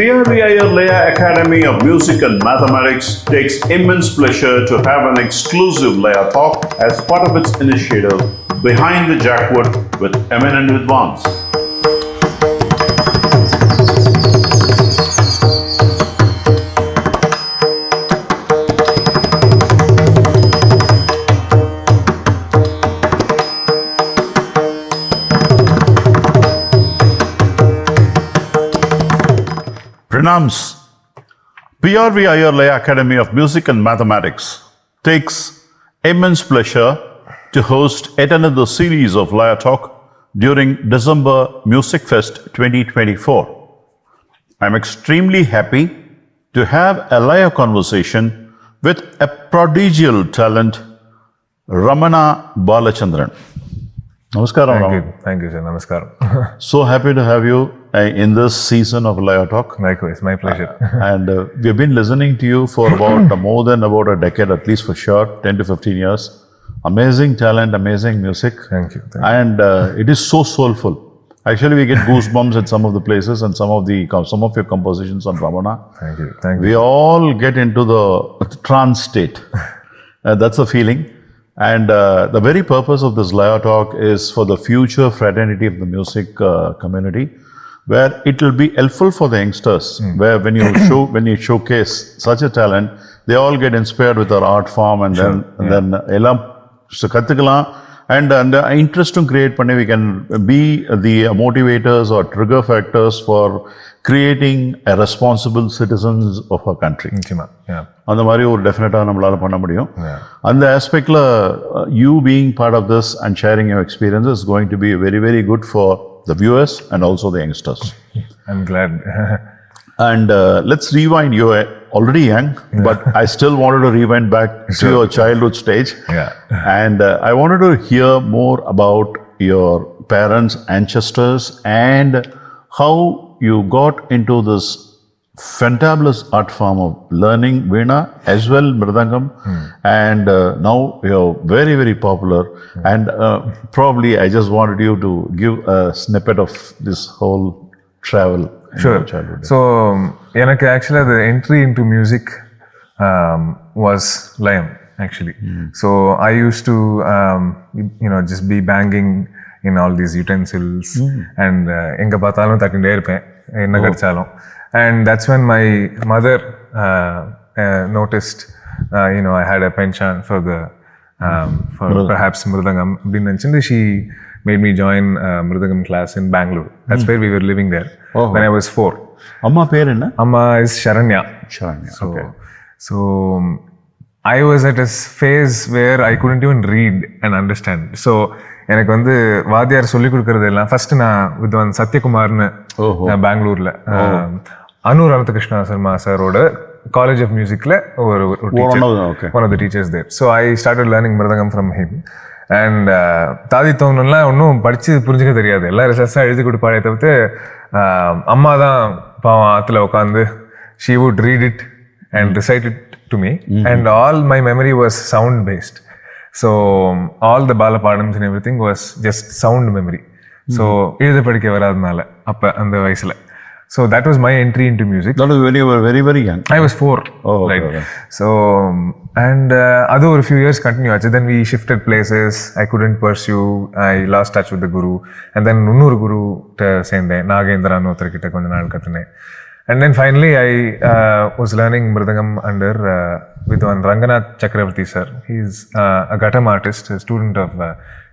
PRV Iyer Laya Academy of Music and Mathematics takes immense pleasure to have an exclusive Laya Talk as part of its initiative Behind the Jackwood with Eminent Vidwans. Pranams. PRV Iyer Laya Academy of Music and Mathematics takes immense pleasure to host yet another series of Laya Talk during December Music Fest 2024. I'm extremely happy to have a Laya conversation with a prodigal talent, Ramana Balachandhran. Namaskaram. Thank you, sir. Namaskaram. So happy to have you in this season of Laya Talk. Likewise, my pleasure. And we've been listening to you for more than a decade, at least for sure, 10 to 15 years. Amazing talent, amazing music. Thank you. And it is so soulful. Actually, we get goosebumps at some of the places and some of your compositions on Ramana. Thank you. We all get into the trance state. That's the feeling. And the very purpose of this Laya Talk is for the future fraternity of the music community, where it will be helpful for the youngsters, where when you showcase such a talent, they all get inspired with our art form, and then elam kathikalam, and interest to create panni, we can be the motivators or trigger factors for creating a responsible citizens of our country. அந்த மாதிரி ஒரு டெஃபினட்டாக நம்மளால பண்ண முடியும். அந்த ஆஸ்பெக்டில் you being part of this and sharing your experience is going to be very, very good for the viewers and also the youngsters. I'm glad. And let's rewind. You are already young, but I still wanted to rewind back to your childhood stage. And I wanted to hear more about your parents, ancestors, and how you got into this fantabulous art form of learning Veena as well Mridangam, and now you're very, very popular. And probably I just wanted you to give a snippet of this whole travel. Sure. So, actually the entry into music was Layam, actually. So I used to, just be banging in all these utensils and enga paathalum tattinde irpen enna kadichalum. And that's when my mother noticed, I had a penchant for perhaps Mridangam. She made me join Mridangam class in Bangalore. That's where we were living there when I was 4. Amma per enna? Amma is Sharanya. So I was at a phase where I couldn't even read and understand. So எனக்கு வந்து வாத்தியார் சொல்லி கொடுக்கறதெல்லாம் first நான் வித்வான் சத்யகுமார்னு பெங்களூர்ல அனூர் அனந்தகிருஷ்ணா சர்மா சாரோட college of மியூசிக்ல ஒரு one of the teachers there. So I started learning mridangam from him. And தாதி தோணுலாம் ஒன்றும் படிச்சு புரிஞ்சுக்க தெரியாது, எல்லாம் ரிசர்ச்சாக எழுதி கொடுப்பாடே தவிர்த்து அம்மா தான் பாவம் ஆற்றுல உட்காந்து she would read it and recite it to me, and all my memory was sound based. So all the balapadams and everything was just sound memory. So எழுத படிக்க வராதனால அப்ப அந்த வயசுல. So that was my entry into music. That was when you were very, very young. I was 4. Right. Okay. So and other a few years continue. Then we shifted places. I couldn't pursue. I lost touch with the guru. And then Unnur guru sende Nagendra no othar kitta konja naal kathune. And then finally I was learning Mridangam under Vidwan Ranganath Chakravarti sir. He's a Ghatam artist, a student of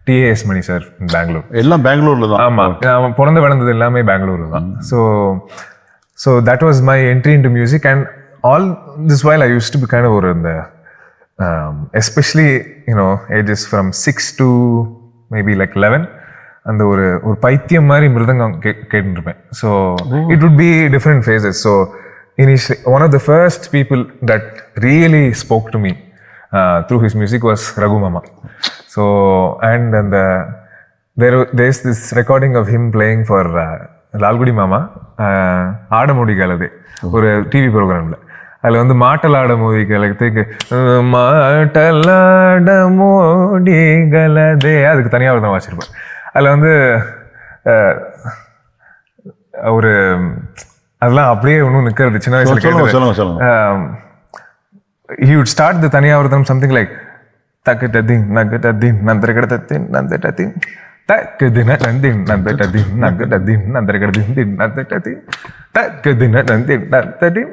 T.A.S. Mani sir in Bangalore. எல்லாம் பெங்களூர்ல தான். ஆமா, நான் பிறந்து வளர்ந்தது எல்லாமே பெங்களூர்ல தான். So that was my entry into music, and all this while I used to be kind of in the especially ages from 6 to maybe like 11. அந்த ஒரு பைத்தியம் மாதிரி மிருதங்கம் கேட்டுருப்பேன். So it would be different phases. So initially one of the first people that really spoke to me through his music was Raghu Mama. So and there's this recording of him playing for Lalgudi Mama ஆடமோடி கலதே ஒரு TV ப்ரோக்ராம்ல. அதில் வந்து மாட்டலாட movie கலத்துக்கு மாட்டலாட Modi கலதே அதுக்கு தனியாக தான் வச்சிருப்பேன். அதில் வந்து ஒரு அதெல்லாம் அப்படியே ஒன்றும் நிற்கிறது சின்ன வயசுல கேட்டது. He would start the thani avartanam something like தக்கட்டதின் நகட்டதின் நந்தரகடத்தின் நந்தட்டதின் தக்கதின நந்தின் நந்தட்டதின் நகட்டதின் நந்தரகடதின் நந்தட்டதின் தக்கதின நந்தின் நந்தட்டதின்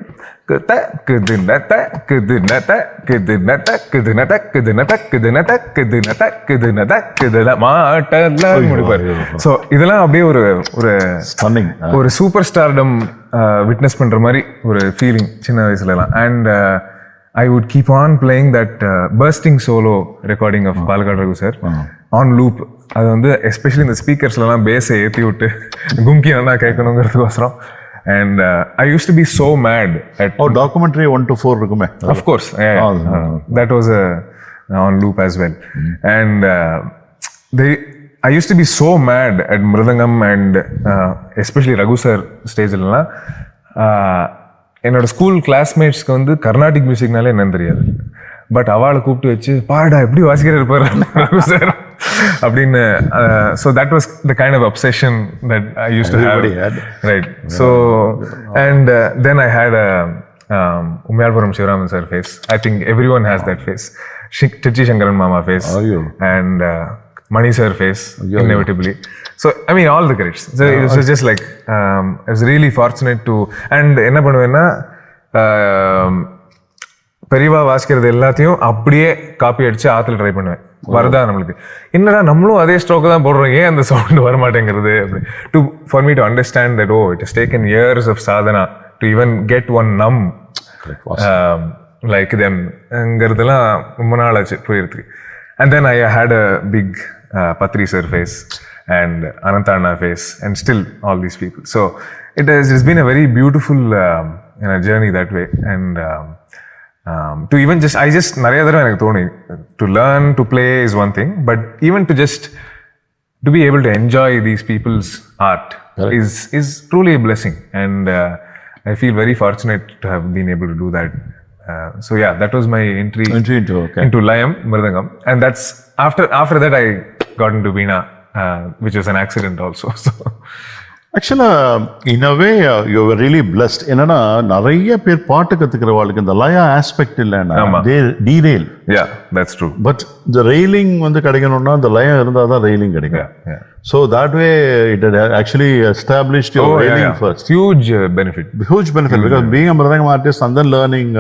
தக்கதின தக்கதின தக்கதின தக்கதின தக்கதின தக்கதின தக்கதின தக்கதின தக்கதின மாட்டெல்லாம் முடிப்பாரு. ஸோ இதெல்லாம் அப்படியே ஒரு ஒரு சூப்பர் ஸ்டார்டம் விட்னஸ் பண்ற மாதிரி ஒரு ஃபீலிங் சின்ன வயசுலலாம். And I would keep on playing that bursting solo recording of Balakad Raghu sir on loop. அது வந்து எஸ்பெஷலி இந்த ஸ்பீக்கர்ஸ்லாம் பேஸை ஏற்றி விட்டு கும்கி நல்லா கேட்கணுங்கிறதுக்கோசரம். And I used to be so mad at... Oh, documentary 1 to 4 இருக்குமே. Of course, that was on loop as well. And I used to be so mad at Mridangam and especially Raghu sir stageலாம். என்னோட school கிளாஸ்மேட்ஸ்க்கு வந்து கர்நாடிக் மியூசிக்னாலே என்னன்னு தெரியாது. But அவளை கூப்பிட்டு வச்சு பாடா எப்படி வாசிக்கிற இருப்பார் ரகு சார் அப்படின்னு. So that was the kind of obsession that I used to have. Right. So and then I had Umayalpuram Sivaraman sir phase. I think every one has that phase. Trichy Sankaran mama phase and Mani sir face inevitably. So I mean all the credits. So it was just like I was really fortunate to. And என்ன பண்ணுவேன்னா பெரியவா வாசிக்கிறது எல்லாத்தையும் அப்படியே copy அடிச்சு ஆத்துல try பண்ணுவேன். வரதா நம்மளுக்கு என்னடா நம்மளும் அதே ஸ்ட்ரோக்கு தான் போடுறோம், ஏன் அந்த சவுண்ட் வர மாட்டேங்கிறது அப்படி. To for me to understand that it is taken years of sadhana to even get one நம் லைக் தெம்ங்கிறதுலாம் ரொம்ப நாள் ஆச்சு புரியறதுக்கு. And then I had a big Patri sir face and Anantarna face and still all these people. So it's been a very beautiful journey that way. And to even I just நிறைய தடவை எனக்கு தோணி to learn to play is one thing, but even to be able to enjoy these people's art is truly a blessing. And I feel very fortunate to have been able to do that. So yeah, that was my entry into Layam Mridangam, and that's after that I got into Veena, which was an accident also. So actually in a way you were really blessed. என்னன்னா நிறைய பேர் பாட்டு கத்துக்கிறவாளுக்கு இந்த லயா aspect இல்லைன்னா they derail. Yeah, that's true. But the railing வந்து கிடைக்கணும்னா அந்த லயம் இருந்தால் தான் railing கிடைக்கும். So that way it had actually established your railing first. Huge benefit because being a Mridangam artist and then learning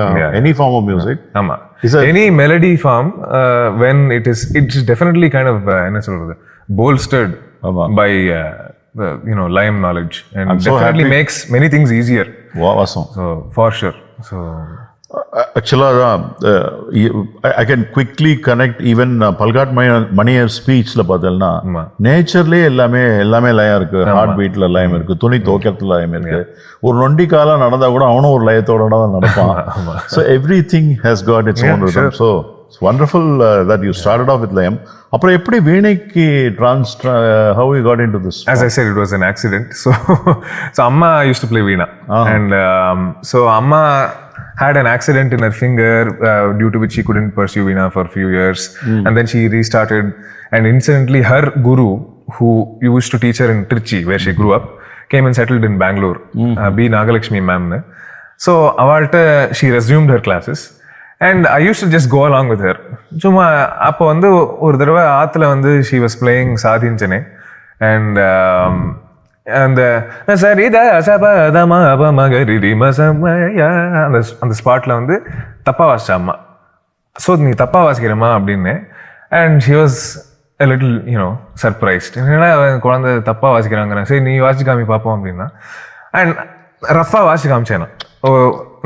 any form of music. Any melody form when it's definitely kind of என்ன சொல்றது bolstered by Layam knowledge, and definitely makes many things easier. Awesome. So for sure. So actually I can quickly connect even Palgat Manier speech la padalna naturally எல்லாமே லயம் இருக்கு. Heart பீட்ல லயம் இருக்கு, துணி துவைக்கிறதுல லயம் இருக்கு. ஒரு நொண்டி காலா நடந்தா கூட அவனும் ஒரு லயத்தோட தான் நடப்பான். So everything has got its own rhythm. So it's wonderful that you started off with layam. அப்புறம் எப்படி வீணைக்கு how you got into this? As I said, it was an accident. So amma used to play veena, and so amma had an accident in her finger due to which she couldn't pursue veena for a few years. And then she restarted, and incidentally her guru, who used to teach her in Trichy where she grew up, came and settled in Bangalore. B Nagalakshmi ma'am. So avalta she resumed her classes, and I used to just go along with her. சும்மா அப்போ வந்து ஒரு தடவை ஆத்துல வந்து she was playing சாதிஞ்சனே, and அந்த சரிதா சபதமா அபமகரிதி மசமயா அந்த ஸ்பாட்ல வந்து தப்பா வாசிச்சா அம்மா. ஸோ நீ தப்பா வாசிக்கிறமா அப்படின்னு. And she was a little surprised. என்னடா குழந்தை தப்பா வாசிக்கிறாங்க, சரி நீ வாசி காமி பார்ப்போம் அப்படின்னா. அண்ட் ரஃபா வாசி காமிச்சேன்.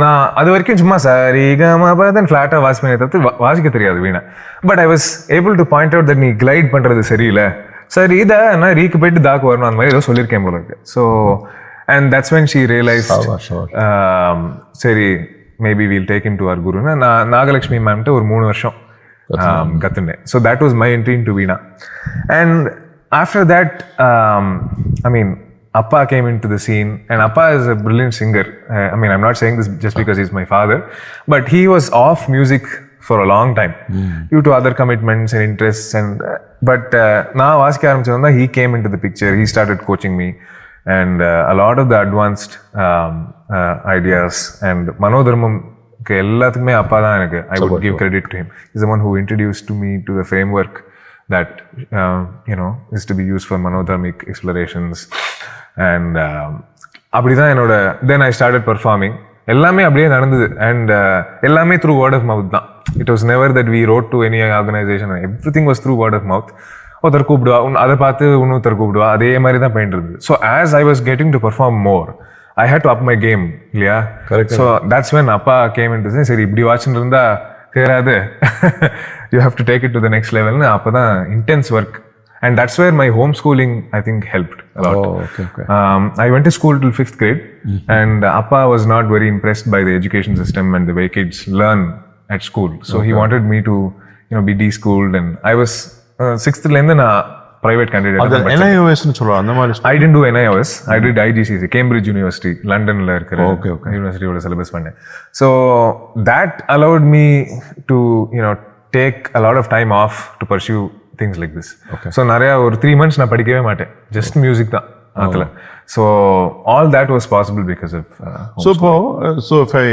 நான் அது வரைக்கும் சும்மா சரி கமபதன் ஃப்ளாட்டா வாசிப்பேனே தவிர்த்து வாசிக்க தெரியாது வீணா. But I was able to point out that நீ கிளைட் பண்றது சரியில்லை, சரி இதை நான் ரீக்கு போயிட்டு தாக்கு வரணும் அந்த மாதிரி ஏதோ சொல்லியிருக்கேன் போல இருக்கு. So and that's when she realise சரி maybe we'll take him to her குருன்னு நான் நாகலட்சுமி மேம்கிட்ட ஒரு 3 வருஷம் கற்றுனேன். So that was my entry in to veena. And after that I mean Appa came into the scene, and Appa is a brilliant singer. I mean, I'm not saying this just because he's my father, but he was off music for a long time due to other commitments and interests. And but now, he came into the picture. He started coaching me. and a lot of the advanced ideas and manodharmam எல்லாத்துக்குமே அப்பா தான் எனக்கு. I would give credit to him. He's the one who introduced to me to the framework that is to be used for monodharmic explorations. And அப்படிதான் என்னோட then I started performing. எல்லாமே அப்படியே நடந்தது. And எல்லாமே through word of mouth தான். It was never that we wrote to any organization. Everything was through word of mouth. ஒருத்தர் கூப்பிடுவா, அதை பார்த்து இன்னொருத்தர் கூப்பிடுவா, அதே மாதிரி தான் போயிட்டு இருந்தது. So as I was getting to perform more, I had to up my game இல்லையா. So that's when appa came into சரி இப்படி வாட்சின்னு இருந்தா கேராது, you have to take it to the next லெவல்னு. அப்போ தான் intense work. And that's where my homeschooling, I think, helped a lot. Okay. I went to school till 5th grade, and Appa was not very impressed by the education system and the way kids learn at school. So he wanted me to, be de-schooled, and I was 6th lenda na private candidate. NIOS nu solra andha mari. I didn't do NIOS. I did IGCC, Cambridge University, London la irukra university oda syllabus panne. So that allowed me to, take a lot of time off to pursue things like this. So நிறைய ஒரு 3 months நான் படிக்கவே மாட்டேன், just music தான் அதுல. So all that was possible because of so if I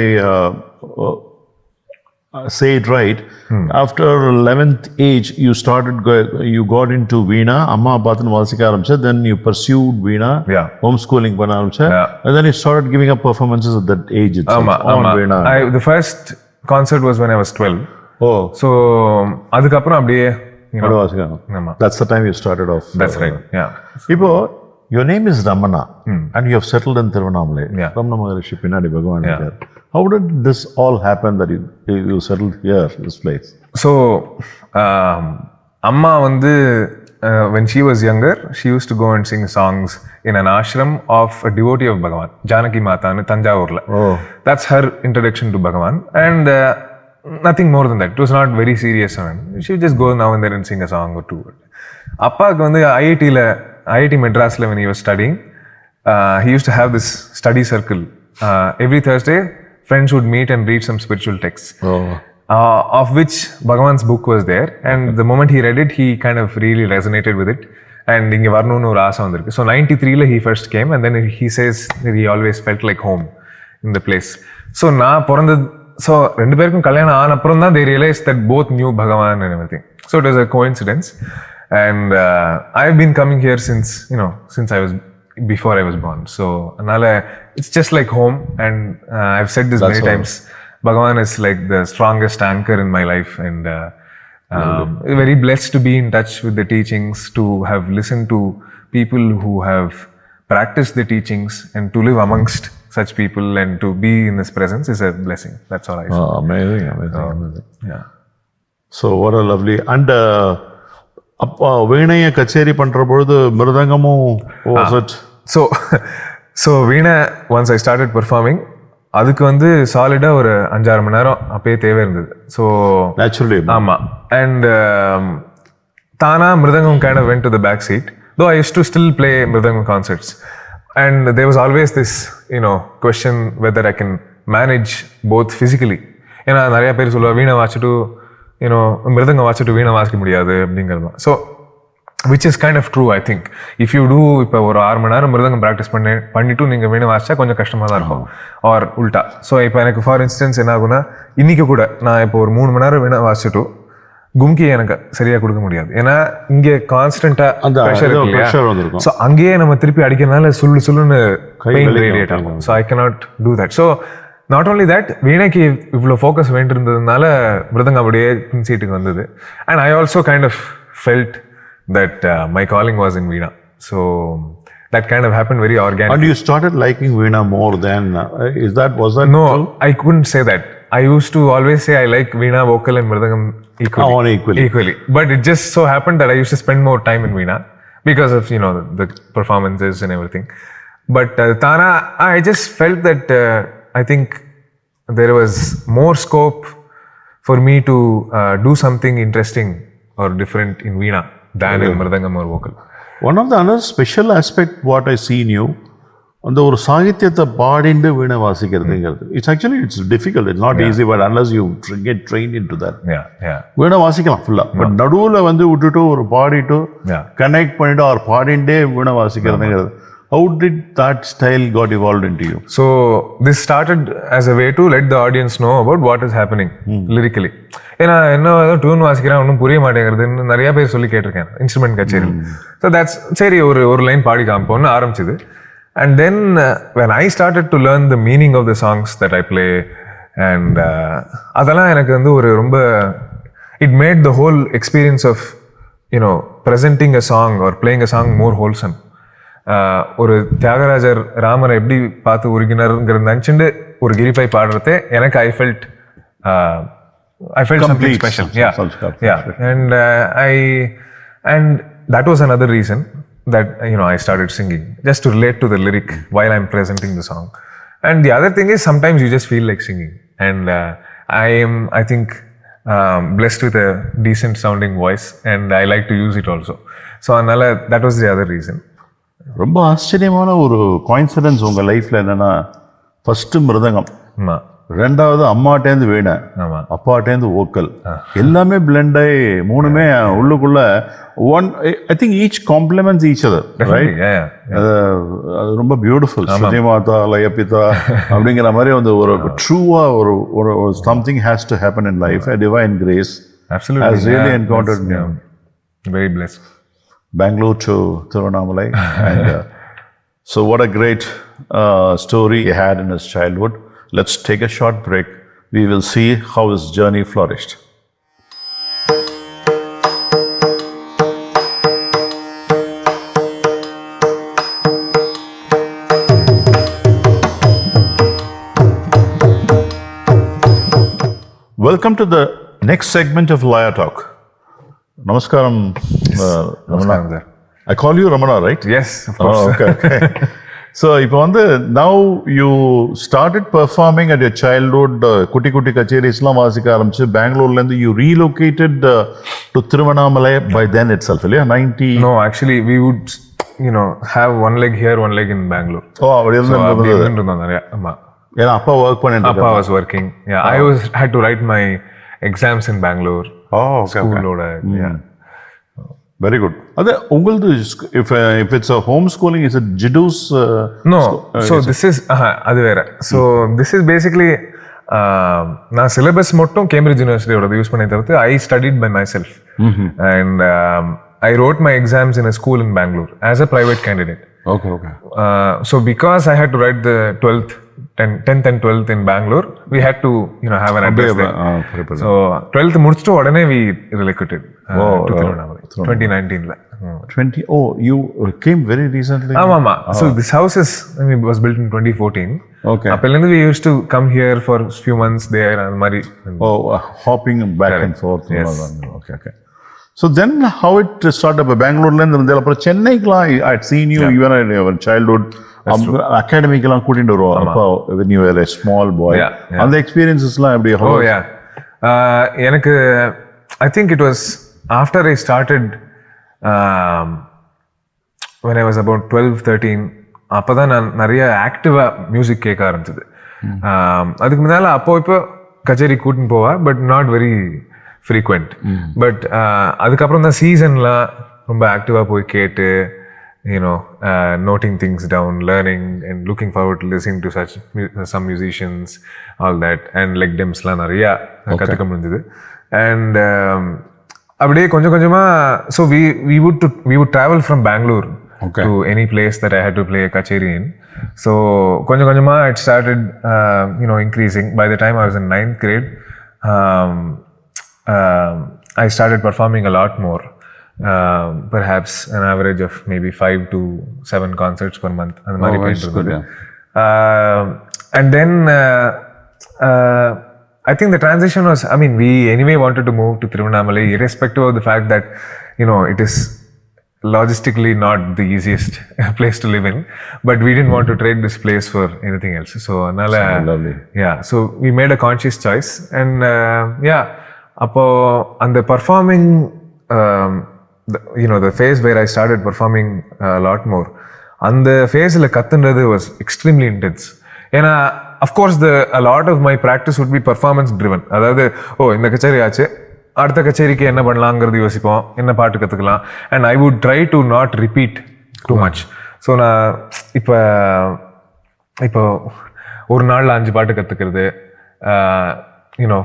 say it right, after 11th age you got into Veena, amma paathu vaasika arambicha, then you pursued Veena, homeschooling panna arambicha, and then you started giving up performances at that age itself on Veena. The first concert was when I was 12. So adukku appuram அப்படியே that's the time you started off. That's right. Ipo your name is Ramana, and you have settled in Tiruvannamalai. Ramana Maharishi pinnadi Bhagavan irukar. How did this all happen that you settled here, this place? So amma vandu when she was younger, she used to go and sing songs in an ashram of a devotee of Bhagavan, Janaki Mata nu Thanjavurla. That's her introduction to Bhagavan, and nothing more than that. It was not very serious. She would just go now and then and sing a song or two. Appaku vandu IIT Madras when he was studying, he used to have this study circle. Every Thursday, friends would meet and read some spiritual texts, of which Bhagavan's book was there. And the moment he read it, he kind of really resonated with it. And inge varnunu or aasa vandirukku. So 93 he first came, and then he says that he always felt like home in the place. So na porandha. So rendu perkum kalyanam aanappuram dhaan they realized that both knew Bhagavan and everything. So it was a coincidence. And I've been coming here since I was before I was born. So anala it's just like home. And I've said this many times, Bhagavan is like the strongest anchor in my life, and very blessed to be in touch with the teachings, to have listened to people who have practiced the teachings, and to live amongst such people and to be in this presence is a blessing. That's all I say. Amazing. So what a lovely. And அப்பா வீணையை கச்சேரி பண்ற பொழுது மிருதங்கமும் was it? So வீணை once I started performing, அதுக்கு வந்து சாலிடா ஒரு 5-6 மணி நேரம் அப்பயே தேவை இருந்தது. ஸோ naturally ஆமா. And தானா மிருதங்கம் kind of went to the back seat, though I used to still play mridangam concerts. And there was always this question whether I can manage both physically. ஏன்னா நிறைய பேர் சொல்லுவா வீணை வாசிட்டு மிருதங்கம் வாசிட்டு வீணை வாசிக்க முடியாது அப்படிங்கிறது. So which is kind of true, I think. If you do இப்போ ஒரு 6 மணி நேரம் மிருதங்கம் ப்ராக்டிஸ் பண்ணிட்டு நீங்கள் வீணை வாசிச்சா கொஞ்சம் கஷ்டமாக தான் இருக்கும், ஆர் உல்ட்டா. ஸோ இப்போ எனக்கு ஃபார் இன்ஸ்டன்ஸ் என்ன ஆகுனா, இன்னைக்கு கூட நான் இப்போ ஒரு 3 மணி நேரம் வீணை வாசிச்சுட்டு கும்கி எனக்கு சரியா கொடுக்க முடியாது. ஏன்னா இங்கே கான்ஸ்டன்டா ப்ரெஷர் இருக்கு இல்லையா. ஸோ அங்கேயே நம்ம திருப்பி அடிக்கிறதுனால சொல்லுன்னு பெயின் ரேடியேட் ஆகும். So I cannot do that. So not only that, வீணைக்கு இவ்வளோ ஃபோக்கஸ் வேண்டியிருந்ததுனால மிருதங்கம் அப்படியே பின் சீட்டுக்கு வந்தது. And I also kind of felt that my calling was in Veena. So that kind of happened very organically. And you started liking Veena more than, was that No, true? I couldn't say that. I used to always say I like Veena vocal and Mridangam equally. But it just so happened that I used to spend more time in Veena because of, the performances and everything. But Tana, I just felt that I think there was more scope for me to do something interesting or different in Veena than in Mridangam or vocal. One of the other special aspect what I see in you, அந்த ஒரு சாகித்யத்தை பாடிண்டு வீணை வாசிக்கிறதுங்கிறது, it's difficult, it's not easy, but unless you get trained into that. வீணை வாசிக்கலாம் ஃபுல்லா, but நடுவில் வந்து விட்டுட்டு ஒரு பாடிட்டு கனெக்ட் பண்ணிட்டு அவர் பாடிண்டே வீணை வாசிக்கிறதுங்கிறது How did that style got evolved into you? So this started as a way to let the audience know about what is happening lyrically. ஏன்னா என்ன ஏதோ டியூன் வாசிக்கிறேன் ஒன்றும் புரிய மாட்டேங்கிறதுன்னு நிறைய பேர் சொல்லி கேட்டிருக்கேன் இன்ஸ்ட்ருமெண்ட் கச்சேரி. ஸோ தட்ஸ் சரி ஒரு லைன் பாடி காமிப்போம்னு ஆரம்பிச்சது. And then when I started to learn the meaning of the songs that I play and அதெல்லாம் எனக்கு வந்து ஒரு ரொம்ப it made the whole experience of presenting a song or playing a song more wholesome. ஒரு தியாகராஜர் ராமரை எப்படி பார்த்து உருகினாருங்கிறது நினச்சிட்டு ஒரு கிரிப்பை பாடுறதே எனக்கு I felt something special. And that was another reason that I started singing, just to relate to the lyric while I'm presenting the song. And the other thing is sometimes you just feel like singing, and I think blessed with a decent sounding voice, and I like to use it also. So that was the other reason. ரொம்ப ஆச்சரியமான ஒரு coincidence உங்கள் லைஃப்பில் என்னென்னா, first மிருதங்கம், ரெண்டாவது அம்மாட்டேந்து வீணை, அப்பாட்டேந்து ஓக்கல், எல்லாமே பிளெண்ட் ஆகி மூணுமே உள்ளுக்குள்ள I think each compliments each other, right? அது ரொம்ப பியூட்டிஃபுல். ஸ்ருதிமாதா லயபிதா அப்படிங்கிற மாதிரி வந்து ஒரு ட்ரூவாக ஒரு something has to happen in life. A divine grace has really encountered me. Very blessed. Bangalore to Tiruvannamalai. And so what a great story he had in his childhood. Let's take a short break. We will see how his journey flourished. Welcome to the next segment of Laya Talk. Namaskaram, Ramana. I call you Ramana, right? Yes, of course. Oh, okay. So, now you started performing at your childhood, Kuti Kuti Kacheris la vaasika arambichu, Bangalore la you relocated to Tiruvannamalai by then itself, yeah? 90? No, actually we would, have one leg here, one leg in Bangalore. Oh, yeah, Appa work pannittu. Appa was working. Yeah, I had to write my exams in Bangalore. Oh, okay. School load. Yeah. Very good. If it's a homeschooling, is it Jiddu's? No. So this is adu vera. So this is basically na syllabus mottum Cambridge University oda use panni thavathu I studied by myself. And I wrote my exams in a school in Bangalore as a private candidate. Okay. So because I had to write the 10th and 12th in Bangalore, we had to have an address there. So 12th mudichittu odane we relocated to Tiruvannamalai 2019 la. You came very recently. Ama. So this house was built in 2014. Okay. Appellendu we used to come here for a few months there and mari. Hopping back and forth. Yes. Okay. So then how it started up Bangalore la irundha Chennai la I had seen you even in your childhood academic la kootindu varuva when you were a small boy. And the experiences la eppadi? Oh yeah. Enakku I think it was after I started when I was about 12-13, அப்பதான் நான் நிறைய ஆக்டிவா music கேட்க ஆரம்பிச்சது. அதுக்கு முன்னால இப்போ கச்சேரி கூட்டின்னு போவா, but not very frequent. But அதுக்கப்புறம் தான் சீசன்லாம் ரொம்ப ஆக்டிவா போய் கேட்டு noting things down, learning and looking forward to listening to some musicians, all that, and like demsலாம் நிறைய கற்றுக்க முடிஞ்சது. And அப்படியே கொஞ்சம் கொஞ்சமா so we would travel from Bangalore to any place that I had to play a kacheri in. So கொஞ்சம் கொஞ்சமா it started increasing. By the time I was in 9th grade, I started performing a lot more. Perhaps an average of maybe 5 to 7 concerts per month. And then I think the transition was, we anyway wanted to move to Tiruvannamalai, irrespective of the fact that it is logistically not the easiest place to live in, but we didn't want to trade this place for anything else. So lovely. Yeah, so we made a conscious choice. And appo and the performing the phase where I started performing a lot more, and the phase la kathundrathu was extremely intense. Ena of course a lot of my practice would be performance driven. Adhaadu indha kacheri aache, அடுத்த கச்சேரிக்கு என்ன பண்ணலாங்கிறது யோசிப்போம், என்ன பாட்டு கற்றுக்கலாம். And I would try to not repeat too much. So நான் இப்போ ஒரு நாளில் 5 பாட்டு கற்றுக்கிறது,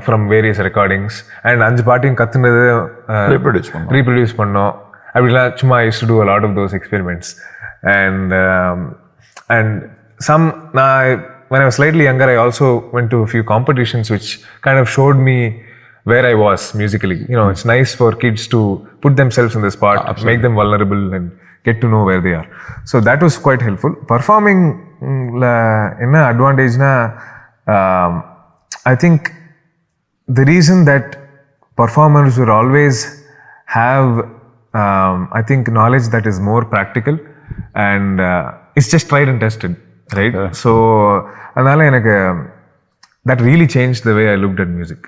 ஃப்ரம் வேரியஸ் ரெக்கார்டிங்ஸ், அண்ட் 5 பாட்டையும் கற்றுனது ரீப்ரொடியூஸ் பண்ணோம். அப்படிலாம் சும்மா I used to do a lot of those experiments. And when I was slightly younger, I also went to a few competitions which kind of showed me where I was musically. It's nice for kids to put themselves in the spot, make them vulnerable and get to know where they are. So that was quite helpful. Performing enna advantage na, I think the reason that performers will always have I think knowledge that is more practical and it's just tried and tested, right? So adala enakku that really changed the way I looked at music.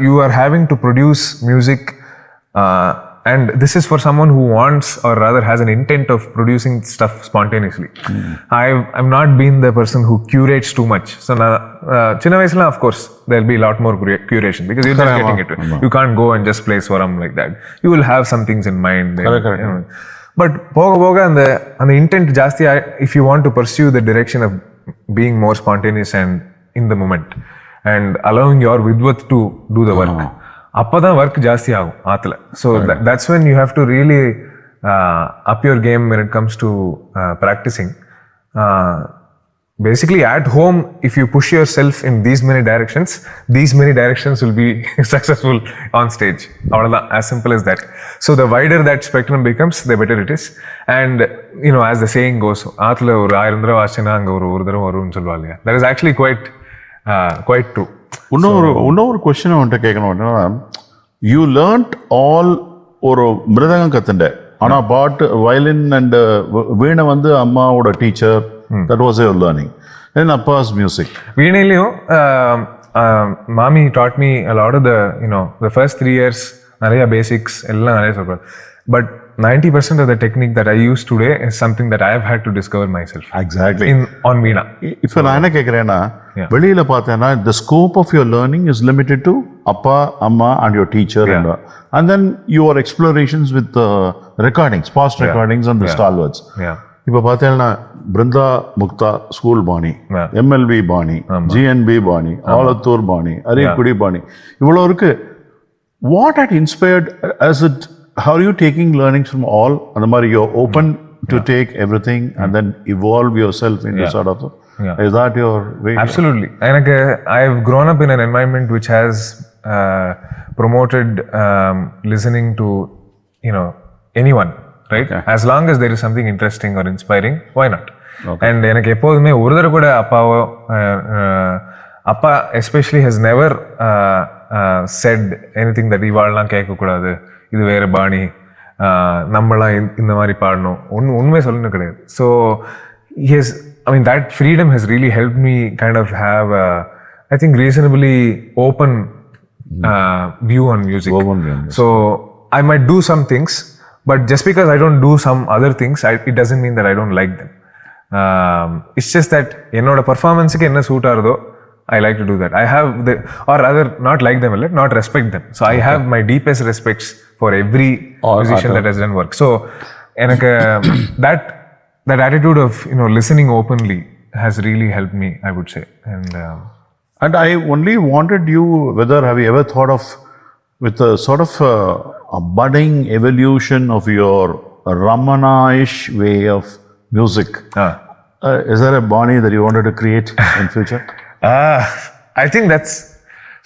You are having to produce music and this is for someone who wants, or rather has an intent of producing stuff spontaneously. I've not been the person who curates too much. So chinna vayasula of course there'll be a lot more curation because you're just getting it. You can't go and just play swaram like that. You will have some things in mind. But poga and the intent jasthi, if you want to pursue the direction of being more spontaneous and in the moment and allowing your vidwath to do the work, அப்பதான் work ஜாஸ்தி ஆகும் ஆத்துல. So that's when you have to really up your game when it comes to practicing. Basically at home, if you push yourself in these many directions will be successful on stage. Avladhaan, as simple as that. So the wider that spectrum becomes, the better it is. And as the saying goes, ஆத்துல ஒரு 1000 தடவை ஆச்சுன்னா அங்க ஒரு தடவை வரும்னு சொல்லுவாங்க. That is actually quite true. இன்னொரு கொஸ்டின் வந்துட்டு கேட்கணும். யூ லேர்ன்ட் ஆல் ஒரு மிருதங்கம் கத்துண்ட, ஆனா பாட்டு வயலின் அண்ட் வீணை வந்து அம்மாவோட teacher, that was your learning. Then appa's music. வீணையிலையும் mami taught me a lot of the first 3 years நிறைய பேசிக்ஸ் எல்லாம் நிறைய சொல்றாரு. But 90% of the technique that I use today is something that I have had to discover myself. Exactly. On Veena. இப்போ நான் என்ன கேட்குறேன்னா, வெளியில பார்த்தேன்னா the scope of your learning is limited to அப்பா, அம்மா and your teacher. And then your explorations with the recordings, past recordings and the stalwarts. இப்போ பார்த்தேன்னா பிருந்தா முக்தா ஸ்கூல் பாணி, எம்எல்வி பாணி, ஜிஎன்பி பாணி, ஆலத்தூர் பாணி, அரியக்குடி பாணி, இவ்வளோ இருக்கு. What had inspired, how are you taking learnings from all? And you're open to take everything and then evolve yourself into sort of. Is that your way? Absolutely. I've grown up in an environment which has promoted listening to anyone, right? As long as there is something interesting or inspiring, why not? And எனக்கு எப்போதுமே ஒரு தடவை கூட அப்பா especially has never said anything that இவாள்லாம் கேட்கக்கூடாது, இது வேற பாணி, நம்மளாம் இந்த மாதிரி பாடணும், உண்மை சொல்லணும் கிடையாது. So that freedom has really helped me kind of have I think reasonably open view on music. So I might do some things, but just because I don't do some other things, it doesn't mean that I don't like them. It's just that என்னோட பர்ஃபார்மன்ஸுக்கு என்ன suit ஆகுதோ I like to do that. I have or rather not like them, not respect them. So I have my deepest respects for every musician that has done work. So எனக்கு that attitude of listening openly has really helped me, I would say. And I only wanted you, whether have you ever thought of with a sort of a budding evolution of your Ramana-ish way of music? Is there a Bani that you wanted to create in future? I think that's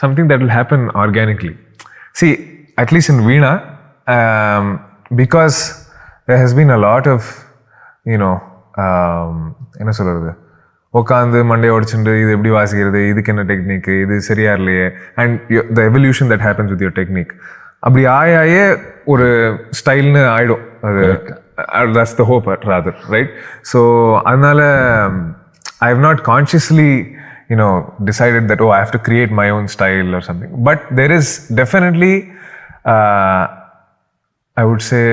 something that will happen organically. See, at least in Veena, because there has been a lot of, என்ன சொல்றது, உட்காந்து Monday உடைச்சுட்டு இது எப்படி வாசிக்கிறது, இதுக்கு என்ன technique, இது சரியா இல்லையே, and the evolution that happens with your technique. அப்படி ஆயே ஒரு ஸ்டைல்னு ஆயிடும். அது that's the hope rather, right? So அதனால I have not consciously decided that I have to create my own style or something. But there is definitely I would say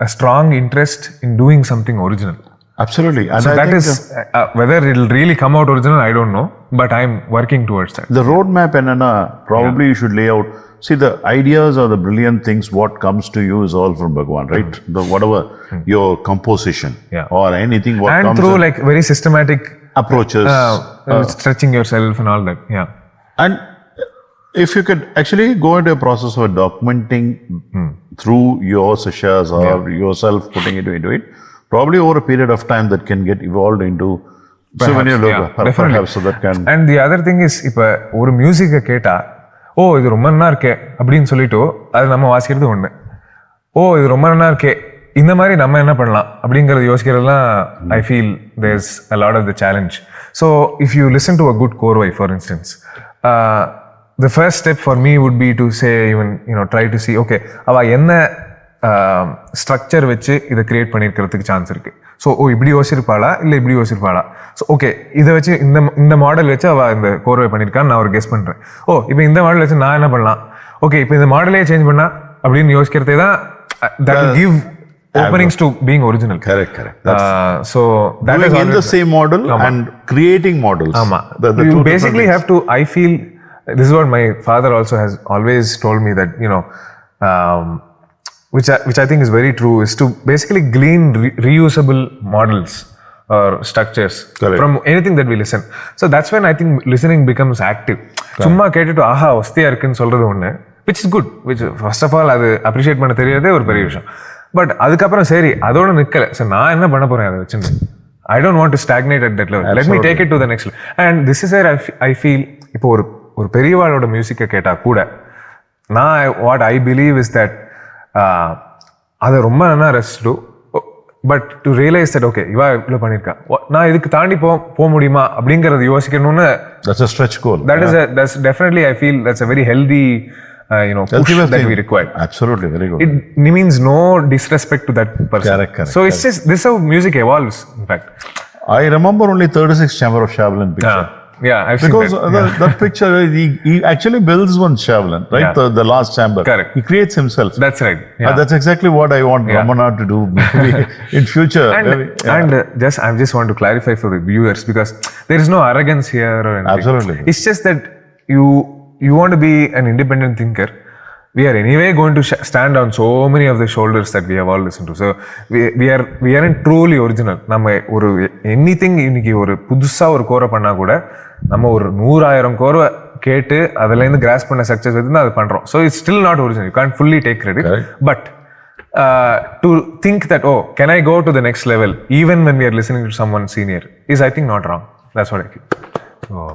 a strong interest in doing something original. Absolutely. And So I that think is whether it'll really come out original, I don't know, but I'm working towards that. the roadmap enna probably you should lay out. See, the ideas or the brilliant things, what comes to you is all from Bhagwan, right? The whatever your composition or anything what And comes through in like very systematic approaches. stretching yourself and all that. Yeah. And if you could actually go into a process of documenting through your sessions or yourself putting it into it, probably over a period of time that can get evolved into souvenir logo, definitely. perhaps, so that can. And the other thing is, இப்போ ஒரு மியூசிக்கை கேட்டா ஓ இது ரொம்ப நல்லா இருக்கே அப்படின்னு சொல்லிட்டு அது நம்ம வாசிக்கிறது ஒன்று. ஓ இது ரொம்ப நல்லா இருக்கே இந்த மாதிரி நம்ம என்ன பண்ணலாம் அப்படிங்கிறது யோசிக்கிறதுலாம் I feel there's a lot of the challenge. So if you listen to a good korvai for instance, the first step for me would be to say, even try to see, okay, அவ என்ன structure வச்சு இதை create பண்ணியிருக்கிறதுக்கு chance இருக்கு. So இப்படி யோசிச்சிருப்பாளா இல்லை இப்படி யோசிச்சிருப்பாளா, so okay இதை வச்சு இந்த மாடல் வச்சு அவள் இந்த கோர்வை பண்ணியிருக்கான்னு நான் ஒரு கெஸ் பண்ணுறேன். இப்போ இந்த மாடல் வச்சு நான் என்ன பண்ணலாம், ஓகே இப்போ இந்த மாடலே சேஞ்ச் பண்ணா அப்படின்னு யோசிக்கிறதே தான் that will give openings to being original. Correct. So that doing is in the same model and creating models. You basically have to, I feel, this is what my father also has always told me, that which I think is very true, is to basically glean reusable models or structures from anything that we listen. So that's when I think listening becomes active. சும்மா கேட்டுட்டு ஆஹா வஸ்தியா இருக்குன்னு சொல்றது ஒண்ணு, which is good, which first of all அது appreciate பண்ண தெரியாதே ஒரு பெரிய விஷயம். பட் அதுக்கப்புறம் சரி அதோட நிக்கல, சரி நான் என்ன பண்ண போறேன் அதை வச்சுட்டு, I don't want to stagnate at that level. Let me take it to the next level. And this is where I feel, இப்போ ஒரு பெரியவாளோட மியூசிக்கை கேட்டா கூட நான் what I believe is that அதை ரொம்ப நல்லா ரசிச்சுட்டு, but to realise that okay இவா இவ்வளோ பண்ணியிருக்கா, நான் இதுக்கு தாண்டி போக முடியுமா அப்படிங்கிறத யோசிக்கணும்னு, that's a stretch goal. That's definitely, I feel that's a very healthy push that we require. Absolutely, very good. It means no disrespect to that person. Correct. So it's just, this is how music evolves, in fact. I remember only 36 Chamber of Shaolin picture. Yeah, I've because seen that. That picture, he actually builds one Shaolin, right? Yeah. The last chamber. Correct. He creates himself. That's right. Yeah. That's exactly what I want Ramana to do in future. And I just want to clarify for the viewers, because there is no arrogance here or anything. Absolutely. It's just that you want to be an independent thinker. We are anyway going to stand on so many of the shoulders that we have all listened to. So we aren't truly original. நம்ம ஒரு anything இன்னைக்கு ஒரு புதுசா ஒரு கோரை பண்ணா கூட நம்ம ஒரு 100,000 கோரை கேட்டு அதுல இருந்து கிராஸ் பண்ண ஸ்ட்ரக்சர்ஸ் வச்சு தான் அது பண்றோம். So it's still not original. You can't fully take credit. Correct. But to think that, oh, can I go to the next level even when we are listening to someone senior is, I think, not wrong. That's what I feel. Oh,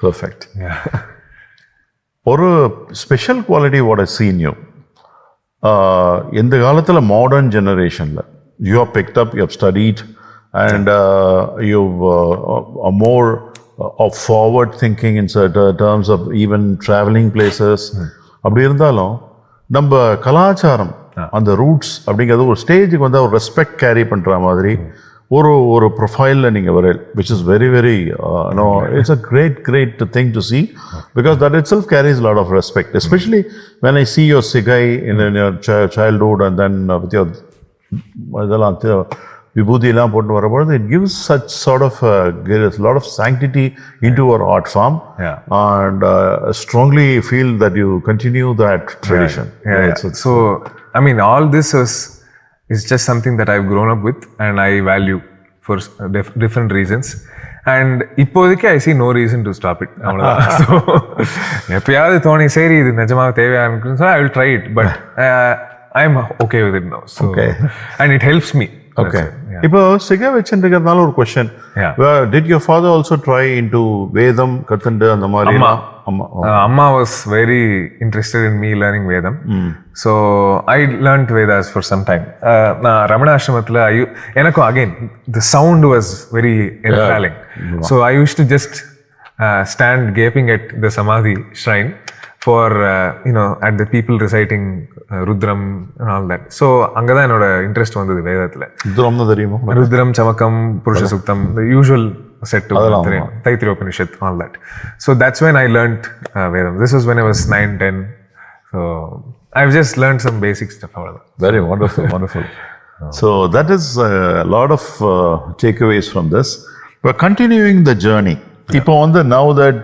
perfect. Yeah. ஒரு special quality what I seen you இந்த காலத்தில் modern ஜெனரேஷனில் you have picked up, you have studied and you more of forward thinking in terms of even travelling places. அப்படி இருந்தாலும் நம்ம கலாச்சாரம் அந்த roots அப்படிங்கிறது ஒரு ஸ்டேஜுக்கு வந்து ஒரு ரெஸ்பெக்ட் கேரி பண்ணுற மாதிரி ஒரு ப்ரொஃபைலில் நீங்கள் வர, which is very very it's a great thing to see, because that itself carries a lot of respect, especially when I see your sigai in your childhood, and then with your இதெல்லாம் விபூதியெல்லாம் போட்டு வரும்போது it gives such sort of a lot of sanctity into our art form. And strongly feel that you continue that tradition. So I mean, all this is just something that I've grown up with and I value for different reasons. And இப்போதைக்கு I see no reason to stop it. So எப்பயாவது தோணி சரி இது நிஜமாக தேவையா இருக்குன்னு சொன்னா I will try it, but I'm okay with it now. So and it helps me. Okay. இப்போ சிகை வச்சுருக்கிறதுனால ஒரு question, did your father also try into வேதம் கத்துண்டு அந்த மாதிரி? Amma was very interested in me learning Vedam. So I learned Vedas for some time. Na Ramana Ashramatla, enakku again the sound was very enthralling. So I used to just stand gaping at the Samadhi shrine for at the people reciting Rudram and all that. So anga da enoda interest vandhathu Vedathila. Rudram na theriyuma? Rudram, Chamakam, Purusha Suktam, the usual set to Taittiriya Upanishad, all that. So that's when I learned Vedam. This was when I was 9-10. So I've just learned some basic stuff. Very wonderful. So that is a lot of takeaways from this. But continuing the journey, people wonder now that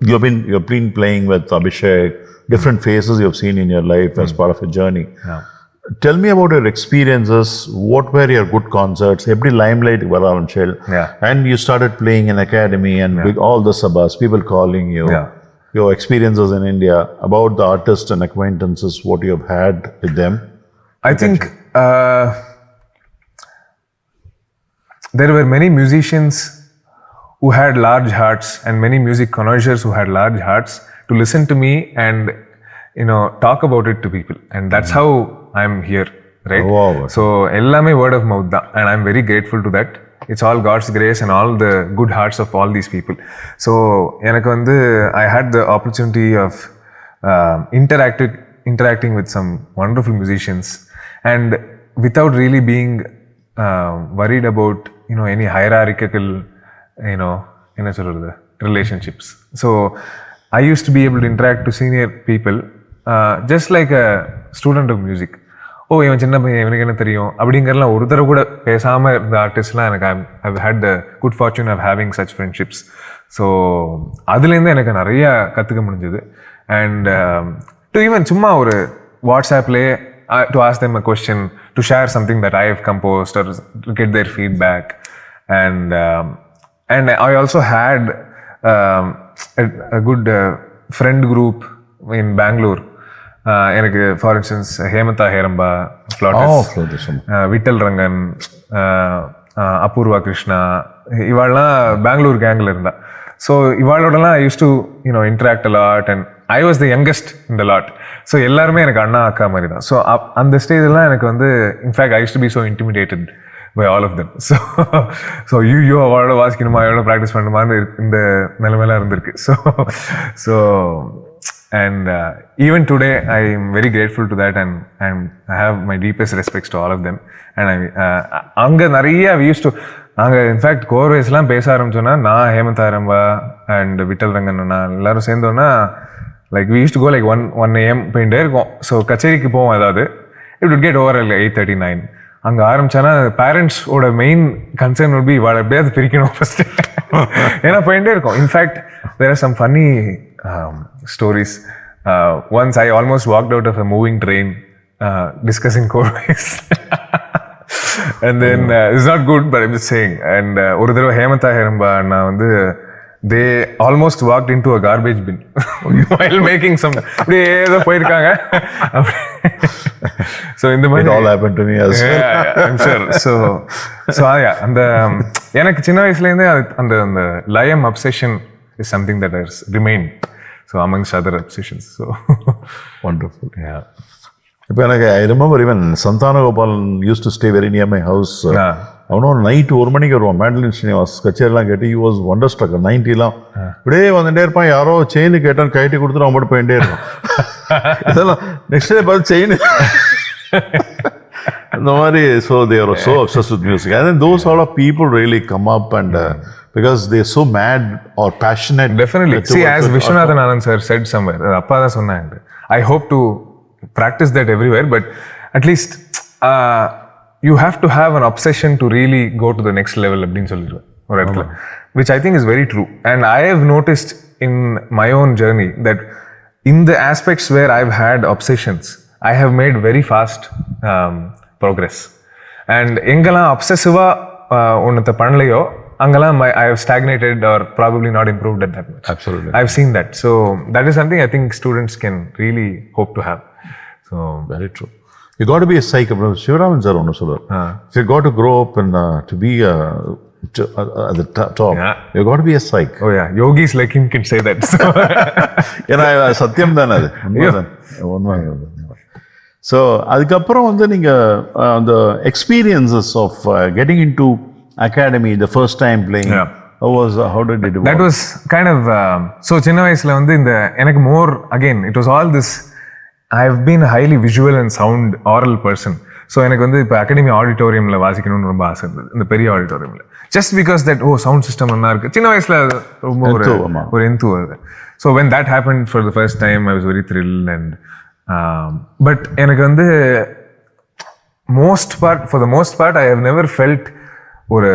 you've been playing with Abhishek, different phases you've seen in your life as part of a journey. Yeah. Tell me about your experiences. What were your good concerts? Every limelight வர ஆரம்பிச்சேன். Yeah. And you started playing in academy and with all the sabas, people calling you. Yeah. Your experiences in India, about the artists and acquaintances, what you have had with them. I think there were many musicians who had large hearts and many music connoisseurs who had large hearts to listen to me and talk about it to people, and that's how I'm here, right? Wow. So ellame word of mouth da, and I'm very grateful to that. It's all God's grace and all the good hearts of all these people. So எனக்கு வந்து I had the opportunity of interacting with some wonderful musicians, and without really being worried about any hierarchical என்ன சொல்றது relationships. So I used to be able to interact to senior people just like a student of music. ஓ இவன் சின்ன பையன், இவனுக்கு என்ன தெரியும் அப்படிங்கிறலாம் ஒரு தடவை கூட பேசாமல் இருந்த ஆர்டிஸ்ட்லாம் எனக்கு I've had the good fortune of having such friendships. So அதுலேருந்து எனக்கு நிறையா கற்றுக்க முடிஞ்சது. அண்ட் டு ஈவன் சும்மா ஒரு வாட்ஸ்அப்லேயே to ask them a question, to share something that I have composed or to get their feedback. And I also had a good friend group in Bangalore. எனக்கு for instance Hemantha Heramba, flautists, Vittal Rangan, Apoorva Krishna, இவாள்லாம் பெங்களூர் கேங்கில் இருந்தா. So இவாளோடலாம் I use to interact a lot, and I was the youngest in the lot. So எல்லாருமே எனக்கு அண்ணா அக்கா மாதிரி தான். ஸோ அந்த ஸ்டேஜெல்லாம் எனக்கு வந்து in fact I use to be so intimidated by all of them. So you அவளோட வாசிக்கணுமா, அவளோட ப்ராக்டிஸ் பண்ணணுமான்னு இந்த நிலைமையெல்லாம் இருந்திருக்கு. So and even today I am very grateful to that, and I have my deepest respects to all of them. And அங்கே நிறைய we used to நாங்கள் in fact கோர்வேஸ்லாம் பேச ஆரம்பிச்சோன்னா, நான் Himanta ஹேரம்பா and Vittal Rangan எல்லாரும் சேர்ந்தோன்னா like we used to go like 1 AM போயிட்டே இருக்கோம். So கச்சேரிக்கு போவோம், அதாவது it would get over like 8:39. அங்கே ஆரம்பிச்சானா பேரண்ட்ஸோட மெயின் கன்சர்ன் would be இவாள் எப்படியாவது பிரிக்கணும் ஃபஸ்ட்டு, ஏன்னா போயிட்டே இருக்கும். In fact there are some funny stories. Once I almost walked out of a moving train discussing chorus. And then it's not good, but I'm just saying. And ஒரு தடவை ஹேமந்தா ஹேரம்பா நான் வந்து they almost walked into a garbage bin while making some, அப்படியே ஏதோ போயிருக்காங்க. So இந்த மாதிரி it all happened to me as well. Yeah, I'm sure. So அந்த எனக்கு சின்ன வயசுலேருந்தே அந்த லயம் obsession is something that has remained, so amongst other obsessions. So wonderful. Yeah. இப்போ எனக்கு I remember even Santana Gopalan used to stay very near my house. அவனும் night 1 மணிக்கு வருவான். மேண்டலின் ஸ்ரீனிவாஸ் கச்சேரிலாம் கேட்டு he was wonderstruck. 90லாம் இப்படியே வந்துட்டே இருப்பான். யாரோ செயின் கேட்டான்னு கைட்டி கொடுத்துட்டு அவன் மட்டும் போயிட்டே இருப்பான். இதெல்லாம் நெக்ஸ்ட் டே பார்த்து செயின் அந்த மாதிரி. So they are so obsessed with music, and then those sort of people really come up and because they're so mad or passionate. Definitely. See, as Vishwanathan Anand sir said somewhere, அப்பா தான் சொன்னாங்க, I hope to practice that everywhere, but at least you have to have an obsession to really go to the next level அப்படின்னு சொல்லிடுவேன் ஒரு இடத்துல, which I think is very true. And I have noticed in my own journey that in the aspects where I've had obsessions, I have made very fast progress. And எங்கெல்லாம் obsessive-ஆ ஒன்னத்தை பண்ணலையோ அங்கெல்லாம் I have stagnated or probably not improved at that much. Absolutely. I've seen that. So that is something I think students can really hope to have. So very true. You got to be a psych. Sri Ramana sir ஒன்று சொல்லுவார், if you got to grow up and to be at the top, you got to be a psych. Oh yeah, yogis like him can say that. ஏன்னா சத்தியம் தானே அது, உண்மை. So அதுக்கப்புறம் வந்து நீங்கள் அந்த experiences of getting in to academy, the first time playing, how did it work? That was kind of so சின்ன வயசுல வந்து இந்த எனக்கு more again it was all this, I have been a highly visual and sound oral person. So எனக்கு வந்து இப்போ academy ஆடிட்டோரியமில் வாசிக்கணும்னு ரொம்ப ஆசை இருந்தது, இந்த பெரிய ஆடிட்டோரியமில். Just because that sound system நல்லா இருக்கு, சின்ன வயசுல ரொம்ப ஒரு எந்து வருது. So when that happened for the first time I was very thrilled. And but எனக்கு வந்து for the most part, I have never felt ஒரு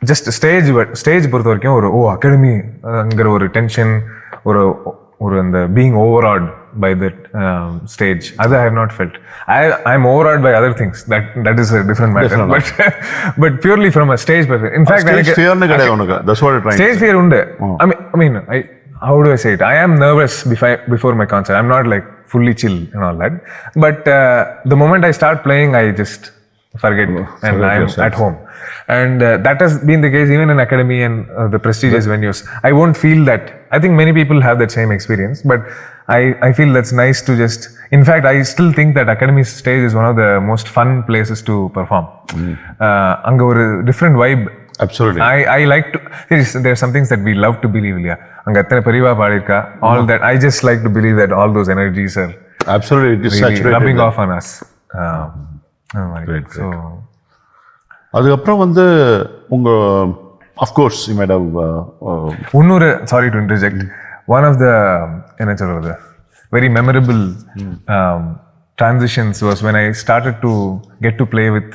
ஜஸ்ட் ஸ்டேஜ் பொறுத்த வரைக்கும் ஒரு அகாடமிங்கிற ஒரு டென்ஷன், ஒரு அந்த being ஓவர்ஆட் by that stage. Other I have not felt. I am overawed by other things. That is a different matter. But purely from a stage perspective. In fact, stage fear ne kadaiya unakku. That's what I'm trying. Stage fear unde. I mean, how do I say it? I am nervous before my concert. I'm not like fully chill and all that. But the moment I start playing, I just forget and I'm at home. And that has been the case even in academy and the prestigious venues. I won't feel that. I think many people have that same experience, but I feel that's nice to just, in fact, I still think that academy stage is one of the most fun places to perform. Anga oru different vibe. Absolutely. I like to, there are some things that we love to believe, yeah. Anga athana periva paadikka, all that. I just like to believe that all those energies are absolutely it is really saturated rubbing off on us. Great. So அதுக்கப்புறம் வந்து உங்க of course you might have உன்னொரு, sorry to interject, one of the என்ன சொல்றது very memorable transitions was when I started to get to play with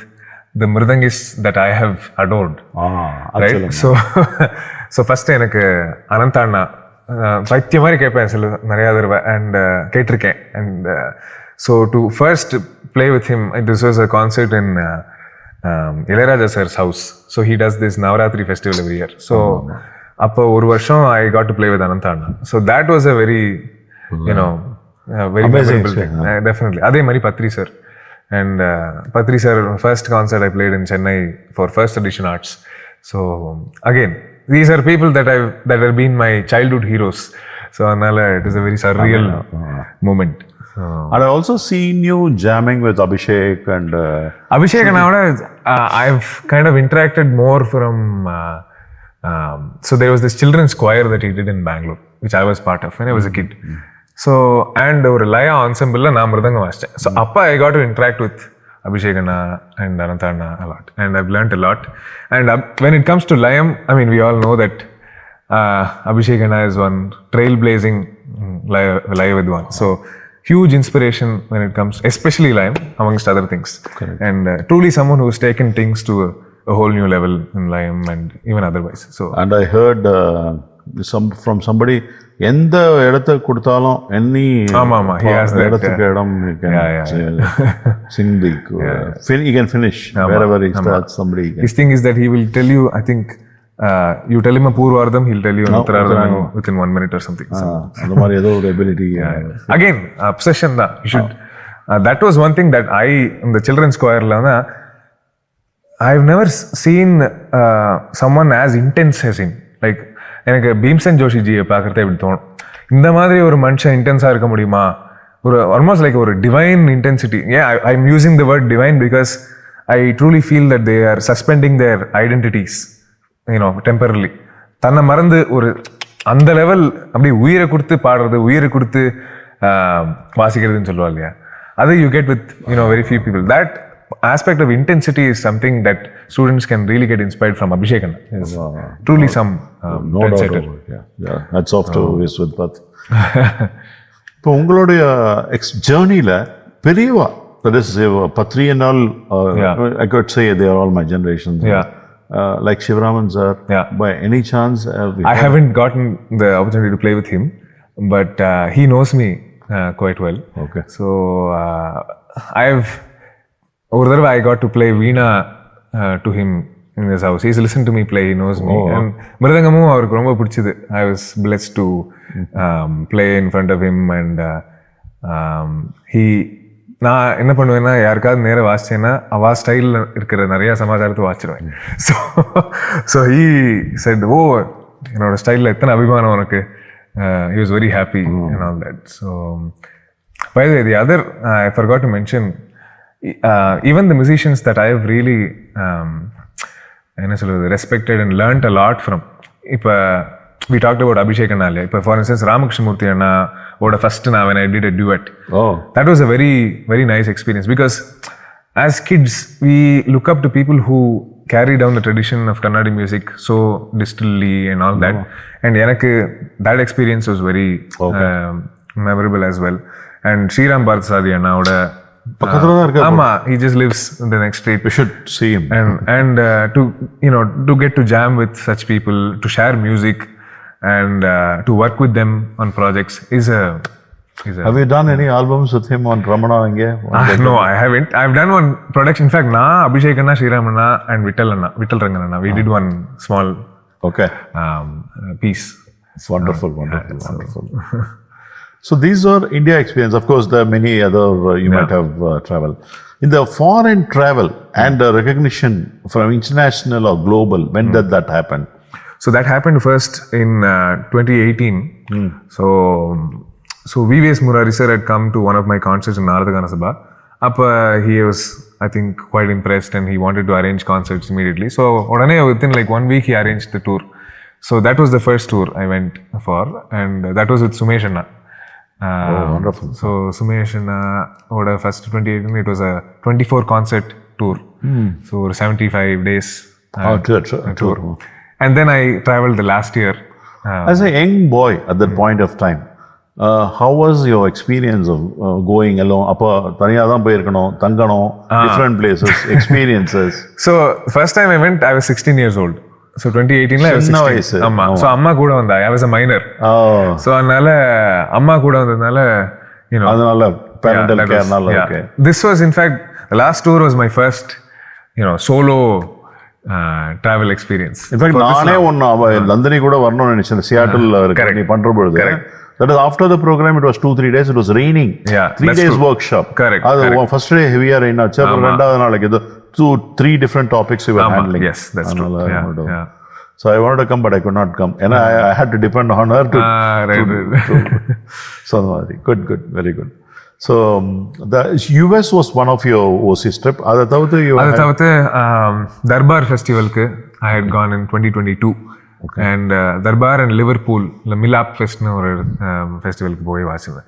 the mridangis that I have adored. Right? So first எனக்கு அனந்தாண்ணா பைத்திய மாதிரி கேட்பேன் சில நிறைய தடவை and கேட்டிருக்கேன். And so to first play with him, this was a concert in Ilayaraja sir's house. So he does this Navaratri festival every year. So அப்போ ஒரு வருஷம் I got to play with Ananthanna. So that was a very, very memorable thing. Definitely. அதே மாதிரி Badri sir. And Patri sir, first concert I played in Chennai for first edition arts. So again, these are people that have been my childhood heroes. So anala, it is a very surreal moment. And I also seen you jamming with Abhishek and Abhishek and I've kind of interacted more from so there was this children's choir that he did in Bangalore, which I was part of when I was a kid. So and ஒரு Laya ensemble la நான் மிருதங்கம் வாசிச்சேன். So அப்பா I got to interact with Abhishek and Ananthanna a lot, and I've learnt a lot. And when it comes to Layam, I mean, we all know that Abhishek is one trailblazing Laya Vidwan. So huge inspiration when it comes, especially Layam, amongst other things. Correct. And truly someone who's taken things to a whole new level in Layam and even otherwise. So and I heard from somebody, எந்த இடத்தை கொடுத்தாலும் any he has that இடத்துக்கு இடம் you can sing the he can finish wherever he starts. Somebody his thing is that he will tell you, I think you tell him a Purvardham, he'll tell you Uttarardham within 1 minute or something. அந்த மாதிரி ஏதோ ஒரு ability. Again, obsession da. You should that was one thing that I in the children's choir la I've never seen someone as intense as him. Like எனக்கு பீம்சன் ஜோஷி ஜியை பார்க்குறதே இப்படி தோணும். இந்த மாதிரி ஒரு மனுஷன் இன்டென்ஸாக இருக்க முடியுமா? ஒரு ஆல்மோஸ்ட் லைக் ஒரு divine intensity. I am using the word divine because I truly feel that they are suspending their identities temporarily. தன்னை மறந்து ஒரு அந்த லெவல் அப்படி உயிரை கொடுத்து பாடுறது, உயிரை கொடுத்து வாசிக்கிறதுன்னு சொல்லுவா இல்லையா, அது you get with very few people. That aspect of intensity is something that students can really get inspired from. Abhishek is truly some trendsetter. Hats off to Viswadpat. இப்போ உங்களுடைய ஜேர்னியில் பெரியவா, that is Patri and all, I could say they are all my generations. Like Sri Ramana sir, by any chance? I haven't gotten the opportunity to play with him, but he knows me quite well. Okay. So ஒரு தடவை I got to play Veena to him in his house. He's listened to me play, he knows me. And மிருதங்கமும் அவருக்கு ரொம்ப பிடிச்சது. I was blessed to play in front of him. And நான் என்ன பண்ணுவேன்னா, யாருக்காவது நேரம் வாசிச்சேன்னா அவா ஸ்டைலில் இருக்கிற நிறையா சமாச்சாரத்தை வாசிச்சிருவேன். So he said, என்னோட ஸ்டைலில் எத்தனை அபிமானம் உனக்கு. He was very happy and all that. So by the way, the other I forgot to mention, even the musicians that I have really respected and learnt a lot from. We talked about Abhishek Anna. For instance, Ramakrishnamurthy Anna oda first when I did a duet. That was a very, very nice experience, because as kids we look up to people who carry down the tradition of Carnatic music so distantly and all that. And that experience was very memorable as well. And Sri Ram Bharathasadhi Anna oda பக்கத்துல தான் இருக்காரு. ஆமா, he just lives in the next street. We should see him. And to get to jam with such people, to share music and to work with them on projects is a Have you done any albums with him on Ramana Inge? No, I haven't. I've done one production. In fact, Abhishek Anna, Sri Ramana and Vittal Rangan Anna, we did one small piece. It's wonderful. So these are India experience. Of course, there are many other you might have traveled. In the foreign travel and the recognition from international or global, when did that happen? So that happened first in 2018. So VVS Murari sir had come to one of my concerts in Naradagana Sabha. He was, I think, quite impressed and he wanted to arrange concerts immediately. So within like 1 week he arranged the tour. So that was the first tour I went for, and that was with Sumesh Anna. Wonderful. So Sumesh Anna, first 2018, it was a 24 concert tour. So 75 days tour. And then I traveled the last year. As a young boy at that point of time, how was your experience of going alone? Appa thaniya dhaan poirukano, thangano, different places, experiences. So first time I went, I was 16 years old. So 2018 I was 16. So amma kuda vanda. I was a minor. So anala amma kuda vandadnala, adanala parental care nalla okay. This was, in fact, the last tour was my first solo travel experience. In fact, naane onna London kuda varanu nenichen, Seattle irukku nee pandra பொழுது. That is after the program, it was 2-3 days, it was raining. 3 days true. Workshop. Correct. First day heavier rain, rendavathu naalukku 2-3 different topics we were handling. Yes, that's true. So I wanted to come, but I could not come. And I had to depend on her to so good, very good. So the US was one of your overseas trip. Adha thavuthu Darbar Festival ku I had gone in 2022. Okay. And Darbar and Liverpool, the Milap Fest festival ku poi vaachina.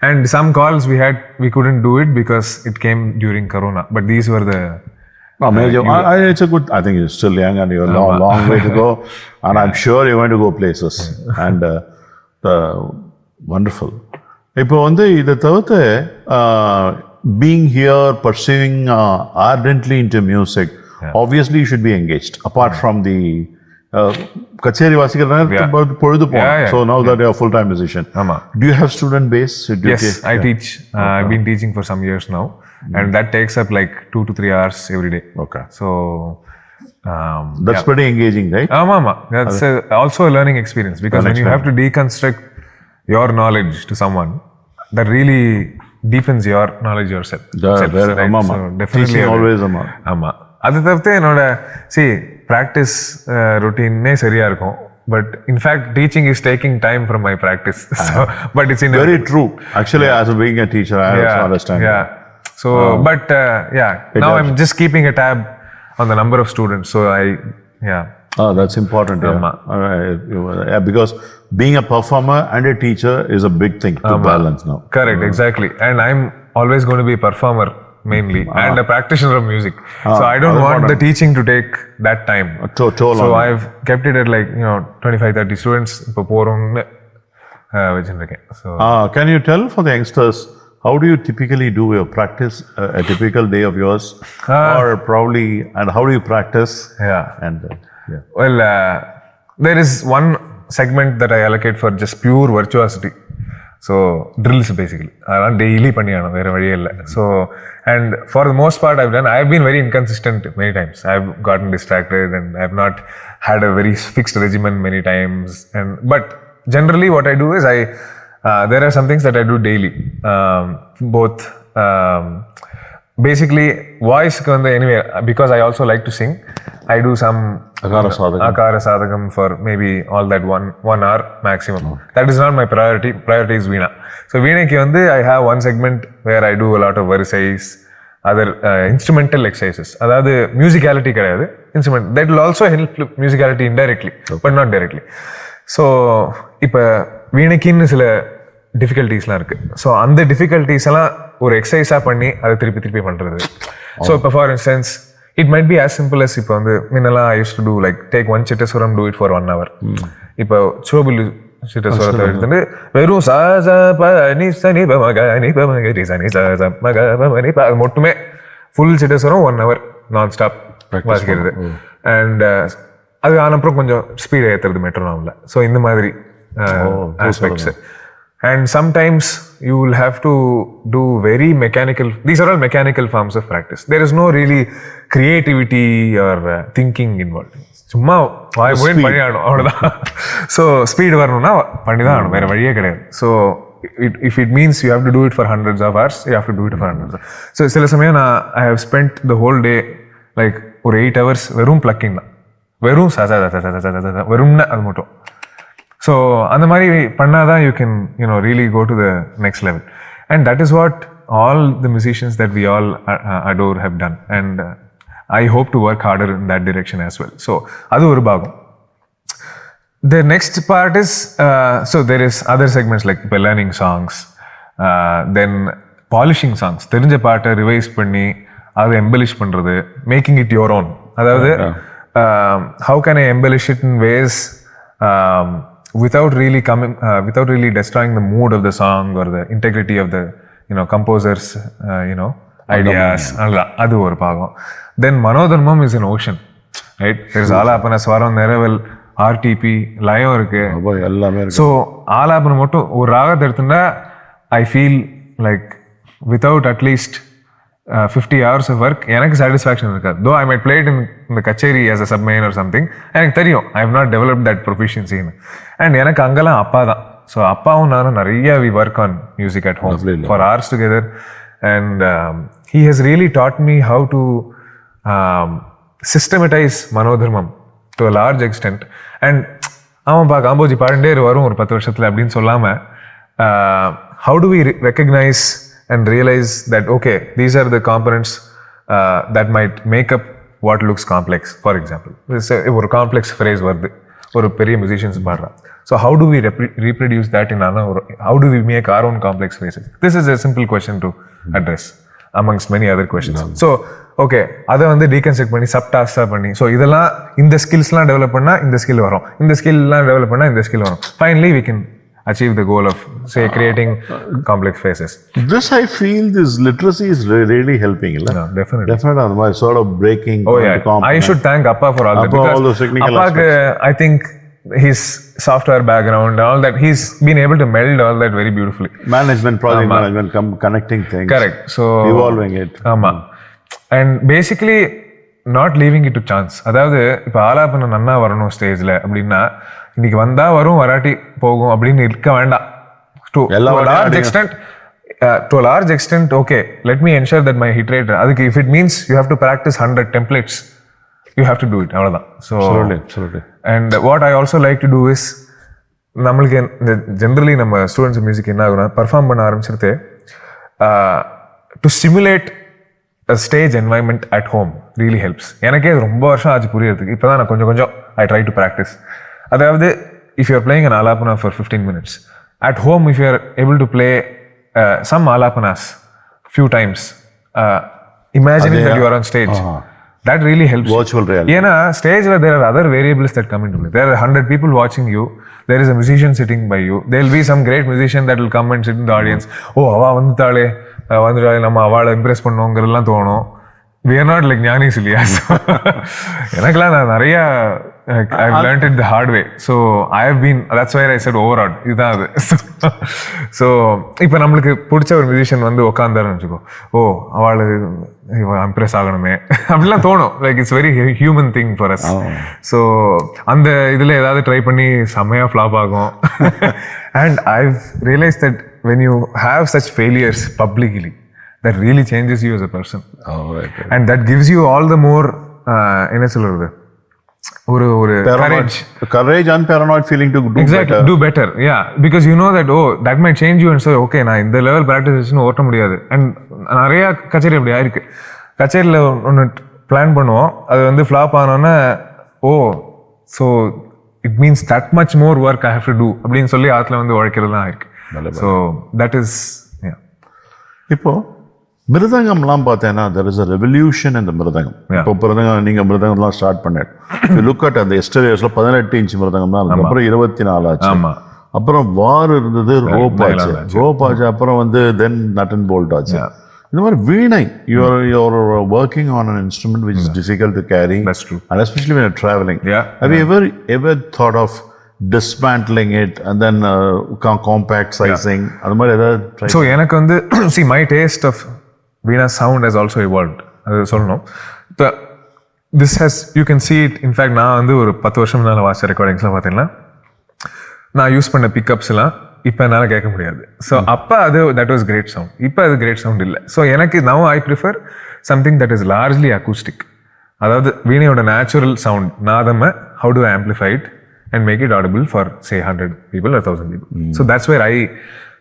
And some calls we couldn't do it because it came during Corona. But these were the it's a good. I think you're still young and you're a long way to go. And I'm sure you're going to go places. And wonderful. இப்போ வந்து இதை தவிர்த்து being here, pursuing ardently into music, obviously you should be engaged. Apart from the கச்சேரி வாசிக்கிற பொழுது போகணும். So now that you're a full-time musician, do you have student base? Yes, I teach. I've been teaching for some years now, and that takes up like 2 to 3 hours every day. Okay. So that's pretty engaging, right? That's also a learning experience, because when you have to deconstruct your knowledge to someone, that really deepens your knowledge yourself. So definitely teaching always அது தவிர்த்து என்னோட practice routine சரியா இருக்கும். But in fact, teaching is taking time from my practice. So, but it's in very true. Actually, as being a teacher, I also understand. So, but now I'm just keeping a tab on the number of students. So that's important. Because being a performer and a teacher is a big thing to balance now. Correct, exactly. And I'm always going to be a performer mainly, and a practitioner of music. So I don't want the teaching to take that time. So I've kept it at like 25-30 students per porum. So can you tell for the youngsters, how do you typically do your practice, a typical day of yours, or probably, and how do you practice? Well, there is one segment that I allocate for just pure virtuosity. So drills basically. I daily panniyana vera valiye illa. So, and for the most part I've been very inconsistent many times. I've gotten distracted and I've not had a very fixed regimen many times. But generally what I do is there are some things that I do daily. Both basically voice anyway, because I also like to sing, I do some Akara Sadhakam for maybe all that one hour maximum. That is not my priority. Priority is Veena. So Veena ki I have one segment where I do a lot of verses, other instrumental exercises. Adhaadu musicality kadayadu, instrument. That will also help musicality indirectly, but not directly. So ipa Veena ki sila difficulties la irukku. So அந்த difficulties எல்லாம் ஒரு எக்ஸசைஸா பண்ணி அதை திருப்பி பண்றது. So இப்போ for instance, it might be as simple as இப்போ வந்து முன்னெல்லாம் I used to do like take one Chittasuram, do it for 1 hour. இப்போ Chobulu சிட்ட ஸ்வரத்தை எடுத்துட்டு வெறும் ச ச ப நி ச நி ப ம க நி ப ம க ரி ச நி ச ச ம க ப ம நி ப, அது மட்டுமே ஃபுல் சிட்ட ஸ்வரம் 1 hour நான் ஸ்டாப் வாசிக்கிறது. அண்ட் அது ஆனப்புறம் கொஞ்சம் ஸ்பீட் ஏற்றுறது மெட்ரோனாமில். ஸோ இந்த மாதிரி aspects. And sometimes you will have to do very mechanical, these are all mechanical forms of practice. There is no really creativity or thinking involved. சும்மா வாய் மூடின்னு பண்ணி ஆகணும், அவ்வளோதான். ஸோ ஸ்பீட் வரணும்னா பண்ணி தான் ஆகணும், வேறு வழியே கிடையாது. So if it means you have to do it for hundreds of hours, you have to do it for hundreds of hours. So சில சமயம் I have spent the whole day like ஒரு 8 hours வெறும் plucking தான், வெறும் வெறும்னா அது மட்டும். So அந்த மாதிரி பண்ணாதான் you can really go to the next level. And that is what all the musicians that we all adore have done. And I hope to work harder in that direction as well. So அது ஒரு பாகம். The next part is so there is other segments like இப்போ learning songs, then polishing songs, தெரிஞ்ச பாட்டை revise பண்ணி அதை embellish பண்ணுறது, making it your own. அதாவது how can I embellish it in ways without really destroying the mood of the song or the integrity of the composer's ideas. Adu or bhagam. Then manodharmam is an ocean, right? There is alapana, swaram, neravel, RTP, layo irukke. Ellame irukku. So alapana mottum or raga edutunda I feel like without at least 50 hours of work எனக்கு satisfaction இருக்காது. Though I might play it in the kutcheri as a submain or something, எனக்கு தெரியும் I have not developed that ப்ரொஃபிஷியன்சின்னு. And எனக்கு அங்கெல்லாம் அப்பா தான். ஸோ அப்பாவும் நானும் நிறைய we work on music at home for hours together. And he has really taught me how to systematize manodharmam to a large extent. And ஆமாப்பா காம்போஜி பாடிண்டே வரும் ஒரு 10 வருஷத்துல அப்படின்னு சொல்லாம, how do we recognize and realize that okay, these are the components that might make up what looks complex. For example, ஒரு complex phrase வருது, ஒரு பெரிய musicians பாடுறாங்க. So how do we reproduce that in another? How do we make our own complex phrases? This is a simple question to address amongst many other questions. So okay, அதை வந்து deconstruct பண்ணி sub tasks பண்ணி, so இதெல்லாம் இந்த skillsலாம் develop பண்ணா இந்த skill வரும், இந்த skillலாம் டெவலப் பண்ணா இந்த skill வரும். Finally we can achieve the goal of, say, creating complex phrases. This I feel this literacy is really helping. No, definitely. Definitely, sort of breaking. Oh yeah, I should thank Appa for all that, because all those technical aspects. I think his software background and all that, he's been able to meld all that very beautifully. Management, project management, connecting things. Correct. So evolving it. And basically not leaving it to chance. அதாவது இப்போ ஆலாப்பன நன்னா வரணும் ஸ்டேஜில் அப்படின்னா இன்னைக்கு வந்தா வரும் வராட்டி போகும் அப்படின்னு இருக்க வேண்டாம். To a large extent, okay, let me ensure that my hit rate, அதுக்கு if it means you have to practice 100 templates, you have to do it, அவ்வளவுதான். So absolutely. And what I also like to do is, நம்மளுக்கு generally நம்ம students music என்ன ஆகுனா perform பண்ண ஆரம்பிச்சிருது, to simulate a stage environment at home really helps. எனக்கே ரொம்ப வருஷம் ஆச்சு புரியறதுக்கு. இப்போதான் நான் கொஞ்சம் I try to practice. அதாவது if you are playing an alapana for 15 minutes at home, if you are able to play some alapanas few times, imagining that you are on stage, that really helps. Virtual reality. ஏன்னா ஸ்டேஜ்ல there are other variables that come into play. There are 100 people watching you, there is a musician sitting by you, there will be some great musician that will come and sit in the audience. அவா வந்துட்டாளே நம்ம அவளை Impress பண்ணோங்கிறதுலாம் தோணும். We are not like Gnanis இல்லையா? எனக்குலாம் நான் நிறைய I've learned it the hard way. So I have been, that's why I said overawed. இதுதான் அது. ஸோ இப்போ நம்மளுக்கு பிடிச்ச ஒரு மியூசிஷியன் வந்து உட்காந்தாருன்னு வச்சுக்கோ, அவளு இம்ப்ரெஸ் ஆகணுமே அப்படிலாம் தோணும். Like it's very human thing for us. So அந்த இதில் ஏதாவது ட்ரை பண்ணி செம்மையாக ஃப்ளாப் ஆகும். And I've realise that when you have such failures publicly, that really changes you as a person. Right. And that gives you all the more என்ன சொல்றது, ஒரு courage and paranoid feeling to do better. Yeah, because you know that that might change you and say okay, நான் இந்த level practice ஓட்ட முடியாது. And நிறைய கச்சேரி அப்படி ஆயிருக்கு. கச்சேரியில் ஒன்று பிளான் பண்ணுவோம், அது வந்து ஃப்ளாப் ஆனோன்னா so it means that much more work I have to do அப்படின்னு சொல்லி ஆற்றுல வந்து உழைக்கிறதுலாம் ஆயிருக்கு. ஸோ தட் இஸ் இப்போ மிருதங்கம்லாம் பார்த்தேன்னா there is a revolution in the மிருதங்கம். இப்போ மிருதங்கம் நீங்கள் மிருதங்கம்லாம் ஸ்டார்ட் பண்ணேன். லுக் அட் அந்த எஸ்டர் இயர்ஸில் 18 இன்ச் மிருதங்கம் தான், அதுக்கப்புறம் 24 ஆச்சு. அப்புறம் வார் இருந்தது, ரோப் ஆச்சு, அப்புறம் வந்து தென் நட் அண்ட் போல்ட் ஆச்சு. இந்த மாதிரி வீணை, you're working on an instrument which is difficult to carry. That's true. And especially when you're traveling. Have you ever thought of dismantling it and then compact sizing? அது மாதிரி ஏதாவது try? So எனக்கு வந்து see my taste of Veena sound has also evolved. அது சொல்லணும். This has, you can see it, in fact நான் வந்து ஒரு 10 வருஷம் முன்னால வாசிச்ச ரெக்கார்டிங்ஸ்லாம் பார்த்தீங்கன்னா நான் யூஸ் பண்ண பிக்கப்ஸ்லாம் இப்போ என்னால் கேட்க முடியாது. ஸோ அப்போ அது தட் வாஸ் கிரேட் சவுண்ட். இப்போ அது கிரேட் சவுண்ட் இல்லை. ஸோ எனக்கு now I prefer something that is largely acoustic. அதாவது வீணையோட நேச்சுரல் சவுண்ட் நாதமை how to amplify it and make it audible for say 100 people or 1000 people. So that's where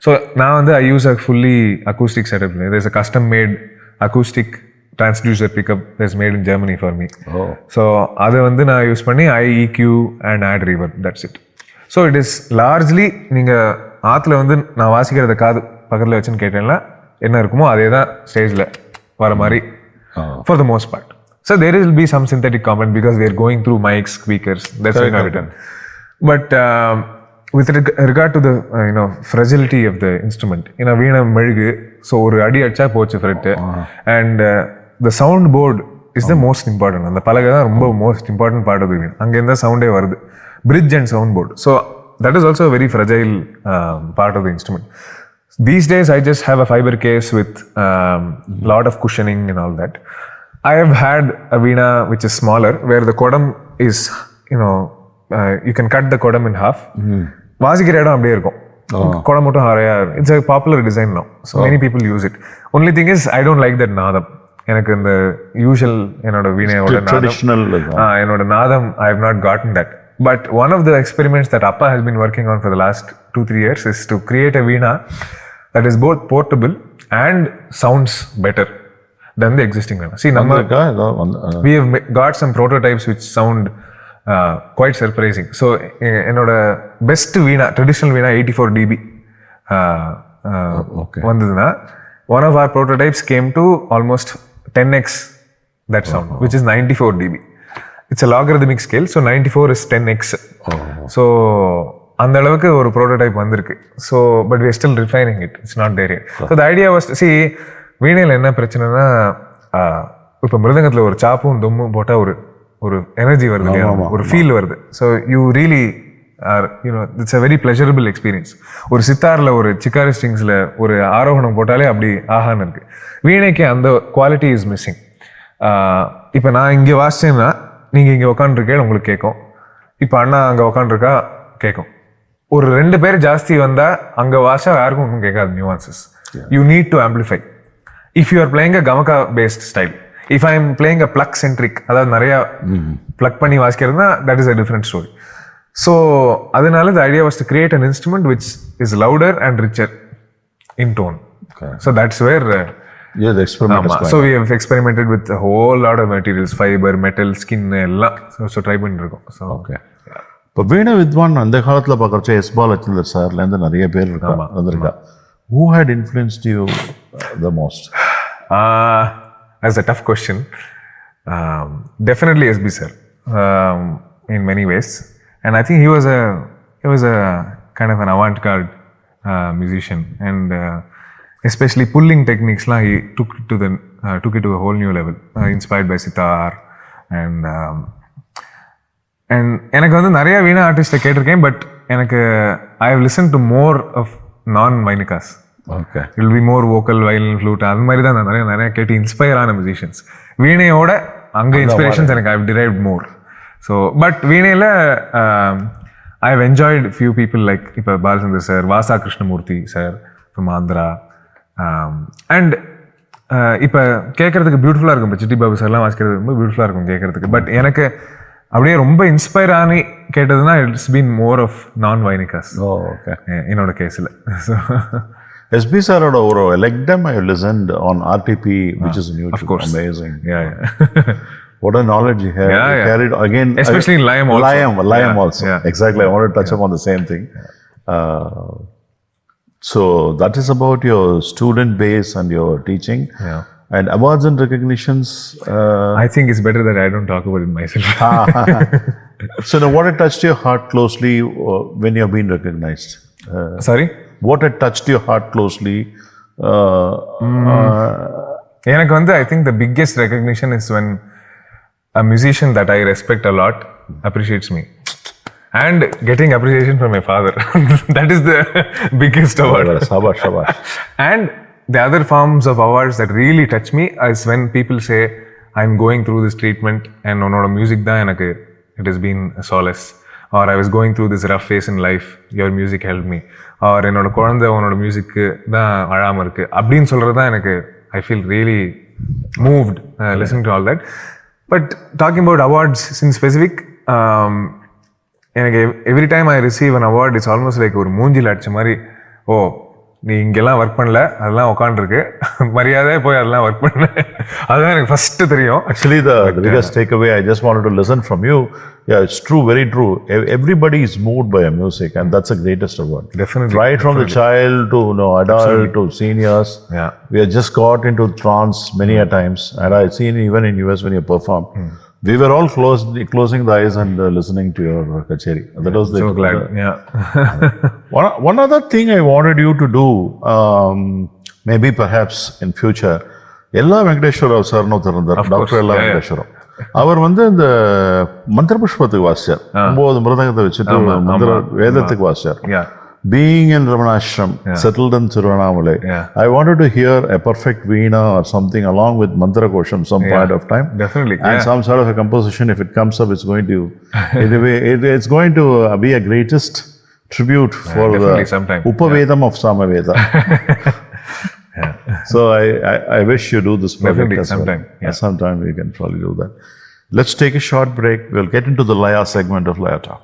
so நான் வந்து I use a fully acoustic setup. There is a custom made acoustic transducer pickup that's made in Germany for me. So அதை வந்து நான் use பண்ணி EQ and add reverb, that's it. So it is largely நீங்கள் ஆற்றுல வந்து நான் வாசிக்கிறத காது பக்கத்தில் வச்சுன்னு கேட்டேன்ல என்ன இருக்குமோ அதே தான் ஸ்டேஜில் வர மாதிரி for the most part. So there will be some synthetic component because we are going through mics, speakers, that's written. But with regard to the fragility of the instrument, வீணை மெழுகு, ஸோ ஒரு அடி அடிச்சா போச்சு Fred. And the sound board is the most important. அந்த பலகை தான் ரொம்ப most important part of the veena. அங்கேருந்து தான் சவுண்டே வருது. Bridge and sound board. So that is also a very fragile part of the instrument. These days I just have a fiber case with lot of cushioning and all that. I have had a veena which is smaller where the kodam is you can cut the kodam in half. வாசிக்கிற இடம் அப்படியே இருக்கும், kodam மட்டும் ஹாரையா. It's a popular design now, so many people use it. Only thing is I don't like that nadam. எனக்கு இந்த usual என்னோட வீணையோட traditional என்னோட நாதம் I have not gotten that. But one of the experiments that Appa has been working on for the last 2-3 years is to create a veena that is both portable and sounds better than the existing veena. See, we have got some prototypes which sound quite surprising. So என்னோட best veena, traditional veena 84 dB வந்ததுன்னா one of our prototypes came to almost 10x that sound, which is 94 dB. It's a logarithmic scale, so 94 is 10x. So அந்த அளவுக்கு ஒரு prototype வந்திருக்கு. So but we are still refining it. It's not there yet. So the idea was to see, வீணையில் என்ன பிரச்சனைனா இப்போ மிருதங்கத்தில் ஒரு சாப்பும் தொம்மும் போட்டால் ஒரு எனர்ஜி வருது இல்லையா, ஒரு ஃபீல் வருது. So you really it's a very pleasurable experience. ஒரு சித்தாரில் ஒரு சிக்காரி ஸ்ட்ரிங்ஸில் ஒரு ஆரோகணம் போட்டாலே அப்படி ஆகான்னு இருக்கு. வீணைக்கு அந்த குவாலிட்டி இஸ் மிஸ்ஸிங். இப்போ நான் இங்கே வாசிச்சேன்னா நீங்கள் இங்கே உட்காந்துருக்கேன் உங்களுக்கு கேட்கும், இப்போ அண்ணா அங்கே உட்காந்துருக்கா கேட்கும். ஒரு 2 பேர் ஜாஸ்தி வந்தால் அங்கே வாசா யாருக்கும் ஒன்றும் கேட்காது nuances. You need to amplify. If you are playing a gamaka based style, if I am playing a pluck centric, அதாவது நிறையா பிளக் பண்ணி வாசிக்கிறதுனா that is a different story. So அதனால the idea was to create an instrument which is louder and richer in tone. So that's where the experiment is going. So we have experimented with a whole lot of materials, fiber, metal, skin எல்லாம் so try பண்ணிருக்கோம். So okay. இப்போ வீணை வித்வான் அந்த காலத்துல பார்க்கறச்ச S Balachander சார்ல இருந்து நிறைய பேர் இருக்காங்க. Who had influenced you the most? That's a tough question. Definitely SB sir, in many ways. And I think he was a kind of an avant-garde musician, and especially pulling techniques he took it to a whole new level, inspired by sitar. And எனக்கு வந்து நிறைய வீணா ஆர்டிஸ்ட்டை கேட்டிருக்கேன், but எனக்கு I have listened to more of non-vainikas. Okay. It will be more vocal, violin, flute, அது மாதிரி தான் நான் நிறைய கேட்டு இன்ஸ்பயர் ஆன மியூசிஷியன்ஸ். வீணையோட அங்கே இன்ஸ்பிரேஷன்ஸ் எனக்கு I have derived more. So, but வீணையில் I have enjoyed few people like இப்போ Balachander sir, Vasa Krishnamurthy sir from Andhra. And இப்போ கேட்குறதுக்கு பியூட்டிஃபுல்லாக இருக்கும். இப்போ சிட்டி பாபு சார்லாம் வாசிக்கிறது ரொம்ப பியூட்டிஃபுல்லாக இருக்கும் கேட்குறதுக்கு. பட் எனக்கு அப்படியே ரொம்ப இன்ஸ்பயர் ஆனி கேட்டதுன்னா it's been more of non vainikas என்னோட கேஸில். ஸோ எஸ்பி சாரோட ஒரு album I listened on RTP which is new, of course, amazing. Yeah. What a knowledge you have. You carried again, especially in Layam also. Layam also. Yeah. Exactly. I want to touch upon the same thing. So that is about your student base and your teaching. Yeah. And awards and recognitions. I think it's better that I don't talk about it myself. So now, what had touched your heart closely when you have been recognized? Sorry? What had touched your heart closely? எனக்கு வந்து I think the biggest recognition is when a musician that I respect a lot appreciates me. And getting appreciation from my father. That is the biggest award. Shabash, shabash. And the other forms of awards that really touch me is when people say, I'm going through this treatment and unoda music da enakku it has been a solace. Or I was going through this rough phase in life, your music helped me. Or என்னோட குழந்தை உன்னோட மியூசிக்கு தான் அழாமல் இருக்கு அப்படின்னு சொல்கிறது தான் எனக்கு I feel really moved listening to all that. But talking about awards in specific, எனக்கு every time I receive an award, it's almost like ஒரு மூஞ்சில் அடிச்ச மாதிரி, ஓ நீ இங்கெல்லாம் ஒர்க் பண்ணல, அதெல்லாம் உட்காந்துருக்கு, மரியாதையாக போய் அதெல்லாம் ஒர்க் பண்ண, அதுதான் எனக்கு ஃபர்ஸ்ட் தெரியும். Actually, the biggest takeaway I just wanted to listen from you, yeah, it's true, very true. Everybody is moved by a music, and that's the greatest award. Definitely. Right from the child to adult to seniors. Yeah. We have just got into trance many a times, and I've seen even in US when you perform. We were all closing the eyes and listening to your kacheri. That was So glad. Yeah. One other thing I wanted you to do, maybe perhaps in future, எல்லா வெங்கடேஸ்வர சார்னு ஒருத்தர் இருந்தார், doctor எல்லா வெங்கடேஸ்வரம். அவர் வந்து இந்த மந்திர புஷ்பத்துக்கு வாசிச்சார், 9 மிருதங்கத்தை வச்சுட்டு மந்திர வேதத்துக்கு வாசிச்சார். Being in Ramanashram, settled in Tirunelveli, I wanted to hear a perfect veena or something along with Mantra Kosham some point of time. Definitely. And some sort of a composition, if it comes up, it's going to, it's going to be a greatest tribute for the Upavedam of Samaveda. So I wish you do this project as sometime. well. Yeah. Sometime we can probably do that. Let's take a short break. We'll get into the Laya segment of Laya Talk.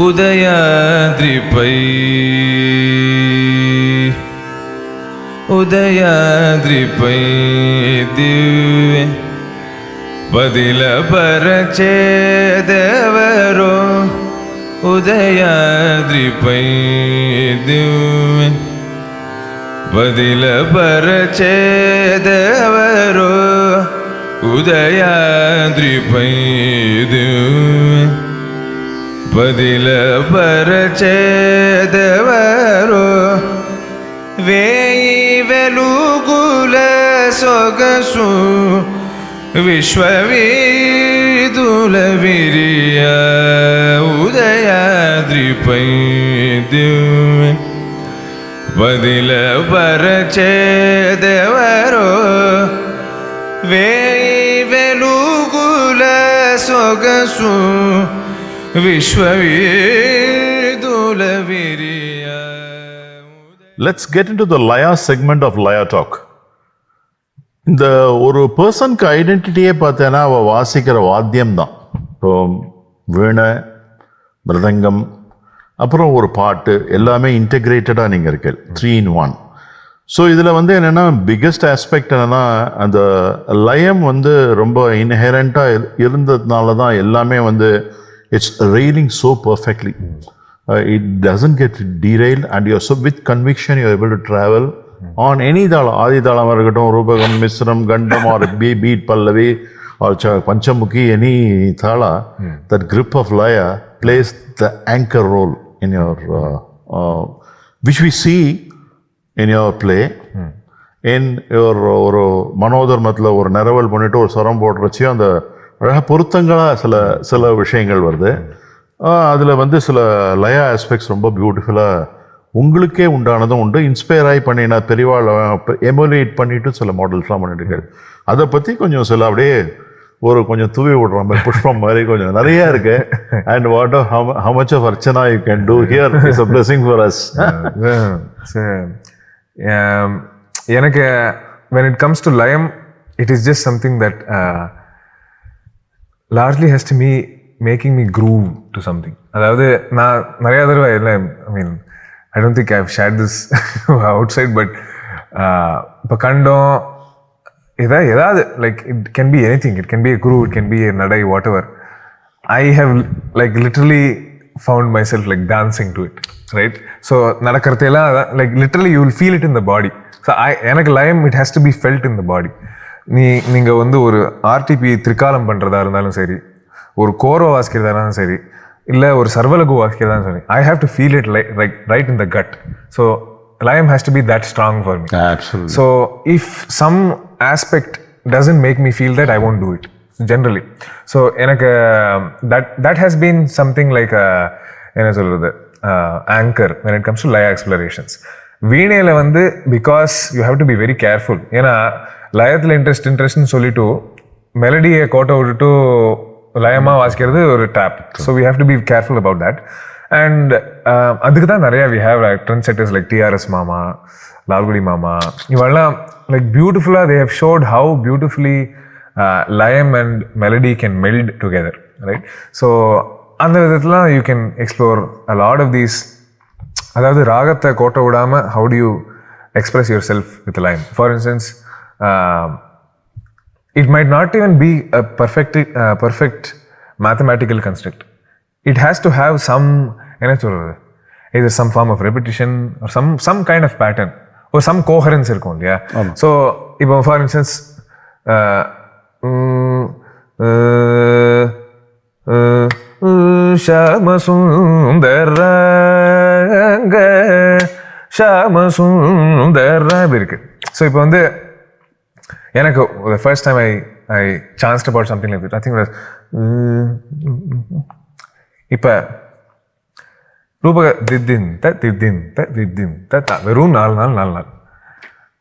ఉదయాద్రిపై ఉదయాద్రిపై దివ్య పదిలపరచేదెవరో ఉదయాద్రిపై దివ్య పదిలపరచేదెవరో ఉదయాద్రిపై దివ్య పదిలపరచేదెవరో వేయి వెలుగుల సొగసు విశ్వవీధుల విరియ ఉదయాద్రిపై దివ్య పదిలపరచేదెవరో వేయి వెలుగుల సొగసు విశ్వవీధుల విరియ. Let's get into the Laya segment of Laya Talk. இந்த ஒரு பர்சனுக்கு ஐடென்டிட்டியே பார்த்தேன்னா அவள் வாசிக்கிற வாத்தியம் தான். இப்போ வீணை, மிருதங்கம், அப்புறம் ஒரு பாட்டு, எல்லாமே இன்டெகிரேட்டடாக நீங்கள் இருக்கு, 3 in 1. ஸோ இதில் வந்து என்னென்னா பிக்கெஸ்ட் ஆஸ்பெக்ட் என்னென்னா அந்த லயம் வந்து ரொம்ப இன்ஹெரண்ட்டாக இருந்ததுனால தான் எல்லாமே வந்து it's railing so perfectly. It doesn't get derailed and you're so with conviction you're able to travel on any dhala, adi dhalam irukattum, rupagam, misram, gandam or beat, pallavi or panchamukhi, any thala, that grip of Laya plays the anchor role in your which we see in your play. In your ஒரு மனோதர்மத்தில் ஒரு நிறவல் பண்ணிட்டு ஒரு சொரம் போடுறச்சு அந்த அழகாக பொருத்தங்களாக சில விஷயங்கள் வருது. அதில் வந்து சில லயா ஆஸ்பெக்ட்ஸ் ரொம்ப பியூட்டிஃபுல்லாக உங்களுக்கே உண்டானதும் உண்டு. இன்ஸ்பயர் ஆகி பண்ணினா பெரியவாள் எமுலேட் பண்ணிவிட்டு சில மாடல்ஸ்லாம் பண்ணிட்டு அதை பற்றி கொஞ்சம் சில அப்படியே ஒரு கொஞ்சம் தூவி விடுற மாதிரி புஷ்பம் மாதிரி கொஞ்சம் நிறைய இருக்கு. And what how much of Archana you can do here is a blessing for us. எனக்கு when it comes to layam, it is just something that largely has to be making me groove to something. அதாவது நான் நிறைய தடவை இல்லை, I mean I don't think I have shared this outside, but இப்போ கண்டோம் ஏதாவது like it can be anything, it can be a groove, it can be a நடை, whatever. I have like literally found myself like dancing to it, right? So நடக்கிறதையெல்லாம் like literally you will feel it in the body. So எனக்கு லயம் it has to be felt in the பாடி. நீங்கள் வந்து ஒரு RTB திரிகாலம் பண்ணுறதா இருந்தாலும் சரி, ஒரு கோரோ வாசிக்கிறதா இருந்தாலும் சரி, இல்லை ஒரு சர்வலகு வாசிக்கிறதா சரி, I have to feel it like right in the gut. So layam has to be that strong for me. So if some aspect doesn't make me feel that, I won't do it generally. So எனக்கு that has been something like என்ன சொல்கிறது anchor when it comes to Laya explorations. வீணையில் வந்து because you have to be very careful. ஏன்னா லயத்தில் இன்ட்ரெஸ்ட்னு சொல்லிட்டு மெலடியை கோட்டை விட்டுட்டு லயமாக வாசிக்கிறது ஒரு trap. So we have to be careful about that. And அதுக்கு தான் நிறையா we have trend setters like TRS mama, Lalgudi mama, இவெல்லாம் லைக் பியூட்டிஃபுல்லாக they have showed how beautifully layam and melody can melt together, right? So அந்த விதத்தில் you can explore a lot of these. அதாவது ராகத்தை கோட்டை விடாமல் how do you express yourself with layam. For instance it might not even be a perfect mathematical construct. It has to have some either some form of repetition or some kind of pattern or some coherence இருக்கும் இல்லையா. So இப்போ for instance ஷாமசுந்தர இருக்கு. So இப்போ வந்து எனக்கு the first time I chanced about something like that, I think it was இப்போ ரூபக தித்தின் வெறும் 4 நாள்.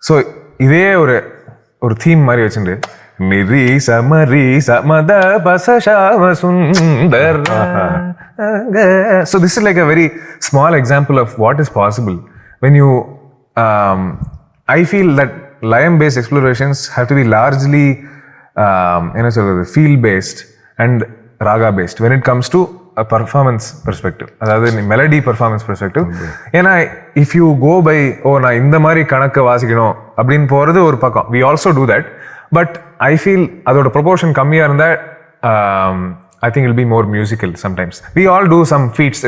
ஸோ இதே ஒரு தீம் மாதிரி வச்சுட்டு நிரி சமரி சமத பச ஷாம சுந்தர. So this is like a very small example of what is possible when you I feel that Layam based explorations have to be largely feel based and raga based when it comes to a performance perspective, அதாவது melody performance perspective. ஏன்னா if you go by நான் இந்த மாதிரி கணக்கு வாசிக்கணும் அப்படின்னு போகிறது ஒரு பக்கம், we also do that, but I feel அதோட proportion கம்மியாக இருந்தால் I think it'll be more musical sometimes. We all do some feats,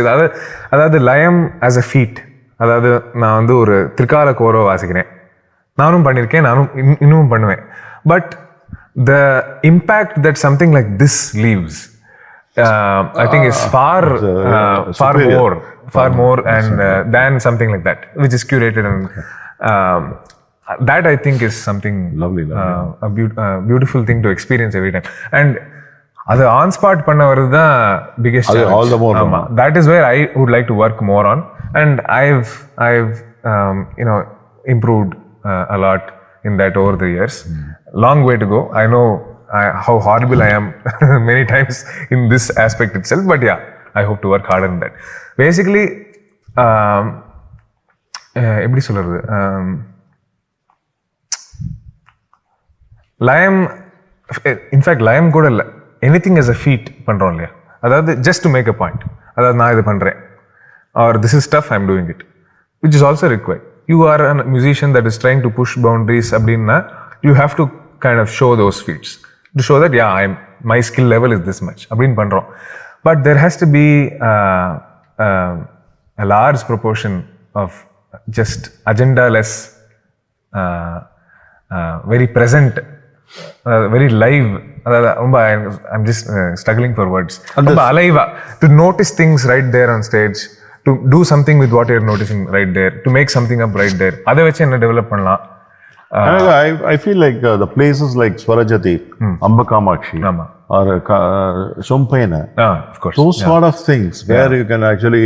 அதாவது லயம் as a feat. அதாவது நான் வந்து ஒரு திரிகால கோரோ வாசிக்கிறேன், நானும் பண்ணியிருக்கேன், நானும் இன்னும் பண்ணுவேன். But the impact that something like this leaves I think is far more and than something like that which is curated and that I think is something lovely. A beautiful thing to experience every time. And அது on spot பண்ண வருது தான் biggest challenge. That is where I would like to work more on, and I've improved a lot in that over the years. Long way to go. I know how horrible I am many times in this aspect itself, but yeah, I hope to work harder in that. Basically எப்படி சொல்றது, லயம் in fact லயம் கூட இல்லை, anything as a feat பண்றோம் இல்லையா, அதாவது just to make a point, அதாவது நான் இது பண்றேன் or this is stuff I'm doing it, which is also required. You are a musician that is trying to push boundaries அப்படின்னா you have to kind of show those feats to show that my skill level is this much அப்படின்னு பண்றோம். But there has to be a large proportion of just agenda-less, very present, very live. I'm just struggling for words. Alive, to notice things right there on stage, to do something with what you're noticing right there, to make something up right there. Adha vechi enna develop pannalam. I feel like the places like Swarajati, Ambakamakshi, or Sompaina, of course, those sort of things where you can actually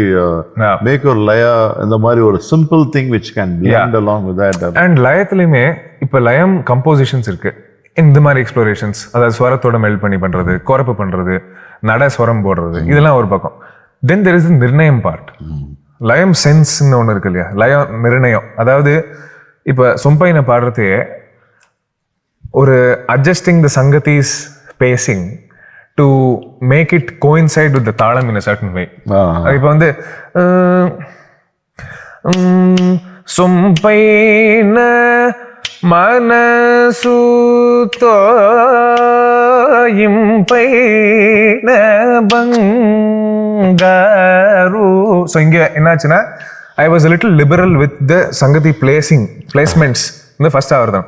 make your laya and the mari or a simple thing which can blend along with that. And layathilime ipo layam compositions irukku. இந்த மாதிரி explorations, அதாவது ஸ்வரத்தோட melt பண்ணி பண்றது, கோரப்பு பண்றது, நட ஸ்வரம் போடுறது, இதெல்லாம் ஒரு பக்கம். தென் தெர் இஸ் நிர்ணயம் பார்ட், லயம் சென்ஸ்ன்னு ஒன்று இருக்கு இல்லையா, லயம் நிர்ணயம். அதாவது இப்போ சொம்பைனை பாடுறதே ஒரு அட்ஜஸ்டிங் த சங்கதிஸ் pacing to make it coincide with the தாளம் இன் அ சர்டன் வே. இப்போ வந்து சொம்பைன மனசு தோயிம்பைன பங்காரு. ஸோ இங்கே என்னாச்சுன்னா I was a little liberal with the சங்கதி placements இந்த ஃபர்ஸ்ட் அவர் தான்.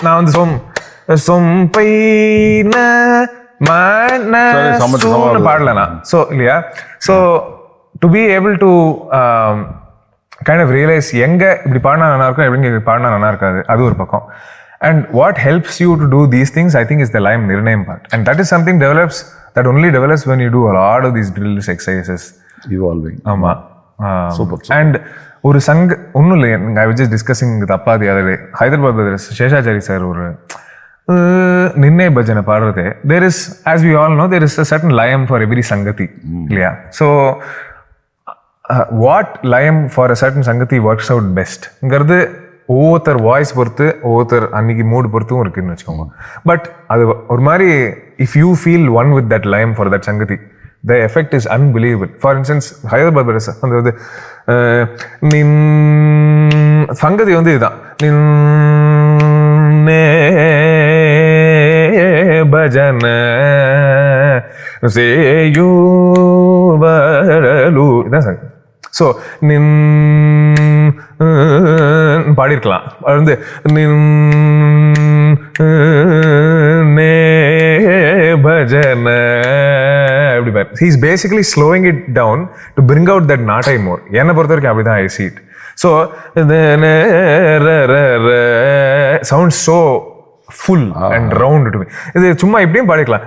நான் வந்து சொம்பைன மனசுன்னு பாடலனா. ஸோ இல்லையா, so to be able to kind of realize எங்க இப்படி பாடினா நல்லா இருக்கும், எப்படிங்க இப்படி பாடினா நல்லா இருக்காது, அது ஒரு பக்கம். And what helps you to do these things, I think, is the lime nirnayam part. And that is something that only develops when you do a lot of these drills, exercises. Evolving. ஆமா. Super. And ஒரு ஒன்றும் இல்லை, I was just discussing with அப்பா the other day. Hyderabad Seshachari sir ஒரு நிர்ணய பஜனை பாடுறது, there is, as we all know, there is a certain layam for every sangati. இல்லையா? So what layam for a certain sangati works out best ங்கிறது ஒவ்வொருத்தர் voice பொறுத்து, ஒவ்வொருத்தர் அன்னைக்கு மூடு பொறுத்தும் இருக்குன்னு வச்சுக்கோங்க. பட் அது ஒரு மாதிரி, if you feel one with that லைம் ஃபார் தட் சங்கதி, the effect is unbelievable. For instance Hyderabad அந்த சங்கதி வந்து இதுதான், பஜன சேயு வரலு இதான் சார். ஸோ நின் பாடியிருக்கலாம். அது வந்து நின் நே பஜன அப்படி பாரு. He is basically slowing it down to bring out that நாட்டை more. என்னை பொறுத்த வரைக்கும் அப்படிதான் I see it. So sounds so full and round to me. இது சும்மா இப்படியும் பாடிக்கலாம்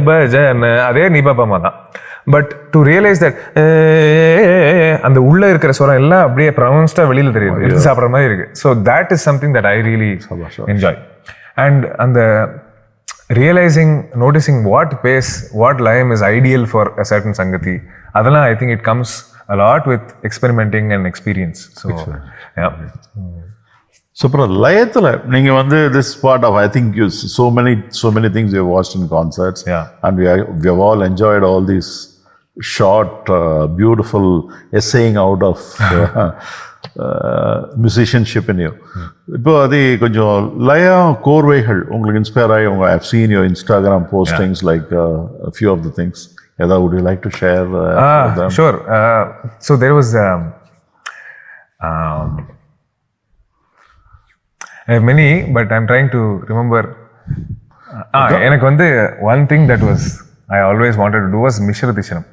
பஜன அதே நீ பாப்பாமா தான். பட் டு ரியலைஸ் தட் அந்த உள்ள இருக்கிற ஸ்வரம் எல்லாம் அப்படியே ப்ரொனவுன்ஸ்டா வெளியில தெரியுது, எடுத்து சாப்பிட்ற மாதிரி இருக்கு. So that is something that I really enjoy. And அந்த realising, noticing what pace, what லயம் is ideal for a certain சங்கதி, அதெல்லாம் I think it comes a lot with experimenting and experience. So yeah. Super. லயத்துல நீங்க வந்து this part of I think you so many things you have watched in concerts. Yeah. And we have all enjoyed all these short beautiful essaying out of musicianship in you. இப்போ அது கொஞ்சம் லயா கோர்வைகள் உங்களுக்கு inspire ஆகி உங்க I've seen your Instagram postings like a few of the things. Yada, would you like to share with them? Sure. So there was many, but I'm trying to remember. எனக்கு வந்து one thing that was I always wanted to do was Mishra Tishanam.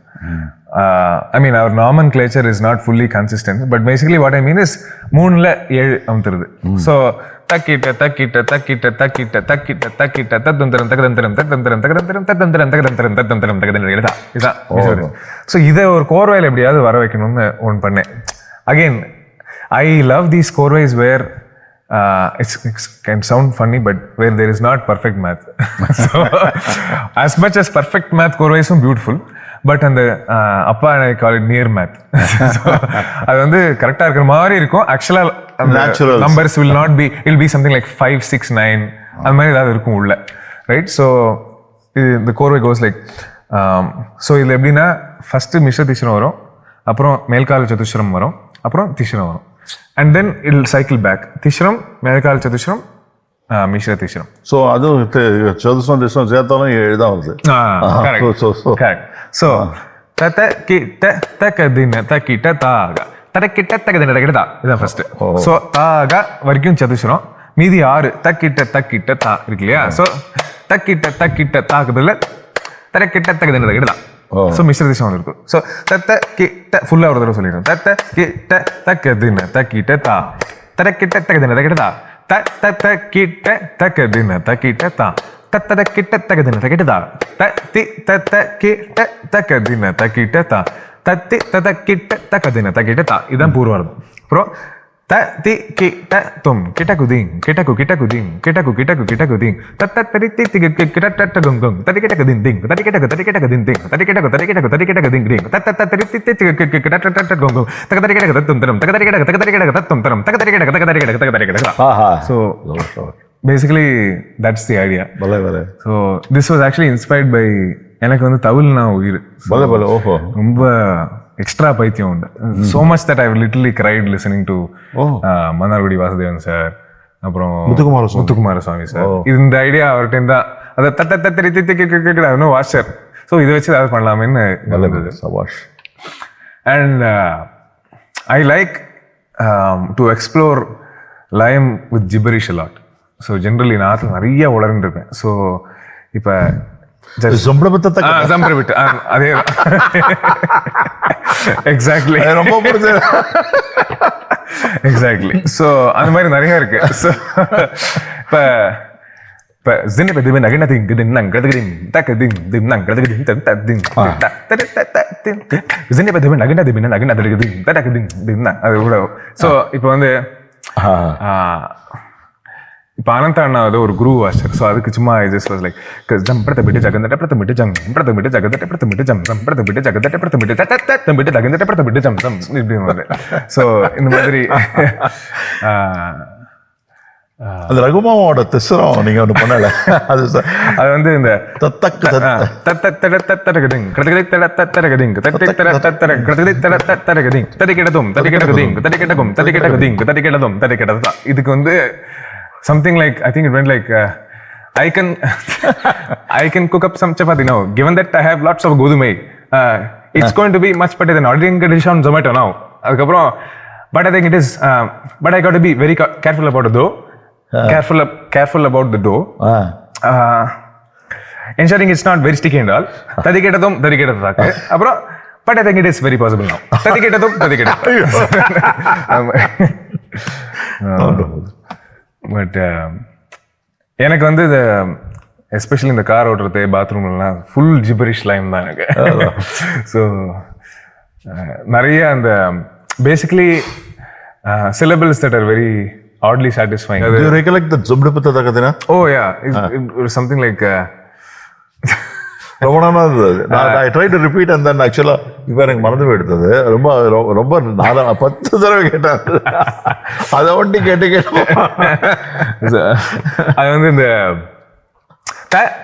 I mean, our nomenclature is not fully consistent, but basically what I mean is 3ல 7 அமுத்துறது. So takita takita takita takita takita takita தத்தந்தரம் தகதந்தரம் தத்தந்தரம் தகதந்தரம் தத்தந்தரம் தகதந்தரம் தத்தந்தரம் தகதந்தரம் இதான். So இதை ஒரு கோர்வையில் எப்படியாவது வர வைக்கணும்னு ஒன்று பண்ணேன். Again I love these கோர்வைஸ் where it's can sound funny, but where there is not perfect math. So as much as perfect math கோர்வைஸும் பியூட்டிஃபுல், பட் அந்த அப்பா I call it near math. அது வந்து கரெக்டாக இருக்கிற மாதிரி இருக்கும். ஆக்சுவலாக numbers will not be, it'll be something like 5, 6, 9 அது மாதிரி ஏதாவது இருக்கும் உள்ள, ரைட்? ஸோ இந்த கோர்வை கோஸ் லைக், ஸோ இதில் எப்படின்னா ஃபஸ்ட்டு மிஸ்ர திஷரம் வரும், அப்புறம் மேல்கால சதுஸ்வரம் வரும், அப்புறம் திஷரம் வரும், and then it'll cycle back. திஷரம், மேல்கால சதுஸ்வரம், மிஸ்ர திஷரம். ஸோ அதுவும் சதுஸ்வரம் திஷரம் சேர்த்தாலும் 7 தான் வருது. கரெக்ட். ஸோ தத்த கிட்ட தக்கதின தக்கிட்ட தாக தடக்கிட்ட தக்கதின தக்கிட்ட தா, இதுதான் ஃபர்ஸ்ட். ஸோ தாக வரைக்கும் சதுஸ்வரம், மீதி 6 தக்கிட்ட தக்கிட்ட தா இருக்கு இல்லையா? ஸோ தக்கிட்ட தக்கிட்ட தாக்குதுல தடக்கிட்ட தக்கதின தக்கிட்ட தா. ஸோ மிஸ்ர திஷம் இருக்கு. ஸோ தத்த கிட்ட ஃபுல்லாக ஒரு தடவை சொல்லிடுறோம். தத்த கிட்ட தக்கதின தக்கிட்ட தா தடக்கிட்ட தக்கதின தக்கிட்ட தா தத்த கிட்ட தக்கதின தக்கிட்ட தா தத்தட கிட்ட தகதின தகிட்ட தா தத்தி தத்த கிட்ட தகதின தகிட்ட தா தத்தி தத கிட்ட தகதின தகிட்ட தா. இதுதான் பூர்வார்த்தம். அப்புறம் தத்தி கிட்ட தும் கிட்ட குதிங் கிட்ட கிட்ட குதிங் கிட்ட கிட்ட கிட்ட குதிங் தத்த தரி தி கிட்ட தட்ட குங் குங் தடி கிட்ட கதின் திங் தடி கிட்ட கதின் திங் தடி கிட்ட கதின் திங் தத்த தரி தி கிட்ட தட்ட குங் குங் தகதரி கிட்ட தத்தும் தரம் தகதரி கிட்ட தத்தும் தரம் தகதரி கிட்ட. So basically that's the idea. So this was actually inspired by எனக்கு வந்து தமிழ்னா உயிர். ரொம்ப எக்ஸ்ட்ரா பைத்தியம் உண்டு. So much that I literally cried listening to Mannargudi Vasudevan sir, அப்புறம் முத்துக்குமார சுவாமி சார். இந்த ஐடியா அவர்கிட்ட தான் அதை தட்ட இன்னும் வாஷர். ஸோ இதை வச்சு ஏதாவது பண்ணலாமேன்னு இருந்தது. And I like to explore லயம் with gibberish a lot. So generally நான் நிறைய உளர்ந்து இருப்பேன். ஸோ இப்போ அதே எக்ஸாக்ட்லி எக்ஸாக்ட்லி. ஸோ அந்த மாதிரி நிறைய இருக்கு. ஸோ இப்போ இப்போ வந்து இப்போ அனந்த அண்ணா ஒரு குரு வாஸ்டர். ஸோ அதுக்கு சும்மா ஐ ஜஸ்ட் வாஸ் லைக் ஜம்படத்தை விட்டு ஜகந்தட்ட படத்தை விட்டு ஜம் படத்தை விட்டு ஜகந்தட்ட படத்தை விட்டு ஜம் ஜம் படத்தை விட்டு ஜகந்தட்ட படத்தை விட்டு தத்தம் விட்டு ஜகந்தட்ட படத்தை விட்டு ஜம் ஜம் இப்படி வந்து. ஸோ இந்த மாதிரி அந்த ரகுமாவோட திசரம் நீங்க ஒன்று பண்ணல, அது வந்து இந்த இதுக்கு வந்து something like I think it went like I can cook up some chapati now. Given that I have lots of godumai, it's going to be much better than ordering a dish on Zomato now. அதுக்கப்புறம் but I think it is, but I got to be very careful about the dough. Careful about the dough. Ensuring it's not very sticky and all. ததிக்கிட்டதும் ததிக்கிட்டதாக்கு. அப்புறம் but I think it is very possible now. ததிக்கிட்டதும் ததிக்கிட்டது. But எனக்கு வந்து இந்த especially இந்த car ஓட்டுறது பாத்ரூம்லாம் full ஜிபரிஷ் line தான் எனக்கு. So நிறைய அந்த basically syllables that are very oddly satisfying. Do you recollect the Zubdipata Takadina? Oh yeah, it was something like I tried to repeat and then actually இப்போ எனக்கு மறந்து போயிடுது. ரொம்ப ரொம்ப 10 தடவை கேட்டேன். அதை ஒண்டி கேட்டு அது வந்து இந்த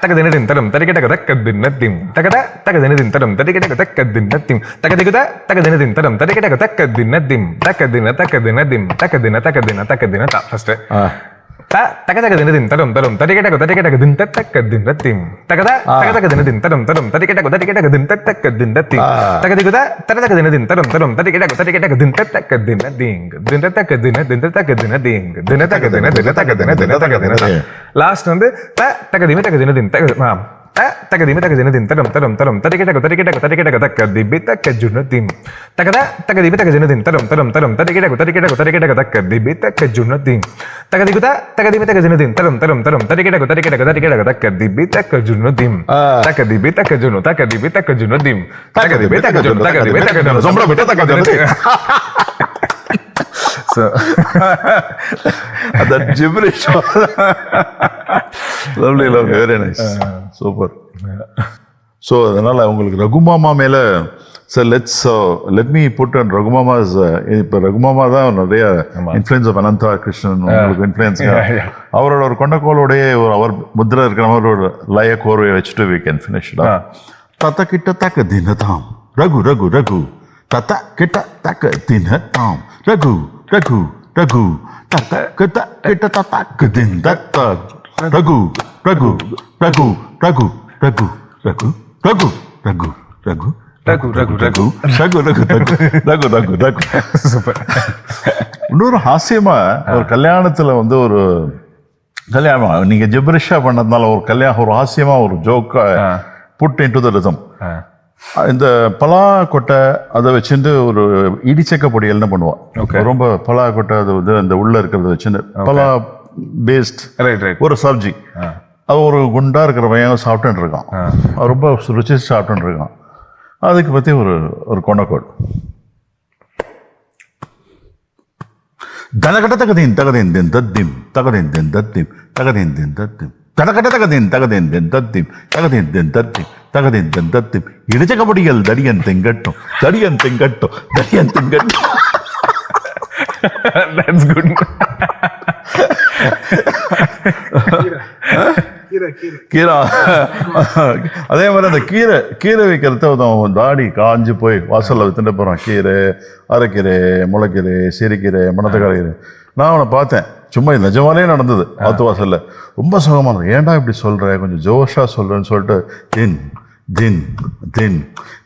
தகதினதின் தரம் தரிக்கட்டக தக்கதின்னத்திம் தகத தகதினதின் தரம் தரிக்கட்டக தக்கதின்னத்திம் தகதிகுத தகதினதின் தரம் தரிக்கட்டக தக்கதின்னத்திம் தக்கதின தக்கதினதிம் தக்கதின தக்கதின தக்கதின தா ஃபர்ஸ்ட் தகதகதினதின் தரம் தரம் தரிக்கட்டக தரிக்கட்டக தின் தக்கதின்னத்திம் தகத தகதகதினதின் தரம் தரம் தரிக்கட்டக தரிக்கட்டக தின் தக்கதின்னத்திம் தகதிகுத தகதகதினதின் தரம் தரம் தரிக்கட்டக தரிக்கட்டக தின் தக்கதின்னதிங் தின் தக்கதின தின் தக்கதினதிங் தின் தக்கதின தின் தக்கதின தின் தக்கதின லாஸ்ட் வந்து தகதிம தகதினதின் தகதிம தகதினதின் தரம் தரம் தரம் தரிக்கட்டக தரிக்கட்டக தரிக்கட்டக தக்கதிபி தக்கஜுனதிம் தகத தகதிம தகதினதின் தரம் தரம் தரம் தரிக்கட்டக தரிக்கட்டக தரிக்கட்டக தக்கதிபி தக்கஜுனதிம் தகதிகுத தகதிம தகதினதின் தரம் தரம் தரம் தரிக்கட்டக தரிக்கட்டக தரிக்கட்டக தக்கதிபி தக்கஜுனதிம் தக்கதிபி தக்கஜுனு தக்கதிபி தக்கஜுனதிம் தகதிபி தக்கஜுனு தகதிபி தக்கஜுனு சொம்பரபிட்ட தக்கஜுனதிம். So that gibberish. Lovely, very nice. Super. So அதனால உங்களுக்கு ரகுமாமா மேல sir let me put on ரகுமாமா's இப்போ ரகுமாமா தான் நிறைய இன்ஃப்ளூயன்ஸ் ஆஃப் அனந்தா கிருஷ்ணன் உங்களுக்கு இன்ஃப்ளூயன்ஸ். அவரோட ஒரு கொண்டக்கோலோடைய அவர் முத்திரை இருக்கிற மாதிரி ஒரு லய கோர்வையை வச்சுட்டு we can finish it up. தத்த கிட்ட தக்க தினதாம் ரகு ரகு ரகு தத்த கிட்ட தக்க தினதாம் ரகு ரகு ரகு தத்த கிட்ட கிட்ட தக்க தின் தத்த ரகு ரகு ரகு ரகு ரகு ரகு ரகு ரகு ரகு ரகு ரகு ரகு ரகு ரகு ரகு ரகு ரகு. சூப்பர். இன்னொரு ஹாஸ்யமா ஒரு கல்யாணத்துல வந்து ஒரு கல்யாணம் நீங்க ஜிப்ரிஷா பண்ணதுனால ஒரு கல்யாணம் ஒரு ஹாஸ்யமா ஒரு ஜோக்கா புட் இன்டு தி ரிதம். இந்த பலா கொட்டை அதை வச்சுட்டு ஒரு இடிச்சக்க பொடியல்னு பண்ணுவான். ரொம்ப பலா கொட்டை அது வந்து அந்த உள்ள இருக்கிறத வச்சுட்டு பலா பேஸ்ட் ஒரு சப்ஜி அது ஒரு குண்டா இருக்கிற பையன் சாப்பிட்டுட்டு இருக்கான். ரொம்ப ருச்சி சாப்பிட்டுட்டு இருக்கான். அதுக்கு பற்றி ஒரு கொண்டக்கோள் தனகட்ட தகதின் தகதின் தின் தத்திம் தகதின் தின் தத்திம் தகதின் தின் தத்திம் தடகட்ட தகதின் தகதின் தின் தத்திம் தகதின் தின் தத்திம் தகதின் தின் தத்திம் இடிச்சக்கப்படிகள் தடியன் திங்கட்டும் தடியன் திங்கட்டும் தடியன் திங்கட்டும். That's good. கீரை அதே மாதிரி அந்த கீரை வைக்கிறத தாடி காஞ்சி போய் வாசல்ல வித்துட்டு போறான். கீரை, அரைக்கீரை, முளைக்கீரை, சிறுகீரை, மணத்தக்காளீரை. நான் அவனை பார்த்தேன், சும்மா நிஜமாலே நடந்தது. ஆத்து வாசல்ல ரொம்ப சுகமானது. ஏன்டா இப்படி சொல்ற, கொஞ்சம் ஜோஷா சொல்றேன்னு சொல்லிட்டு தின் தின் தின்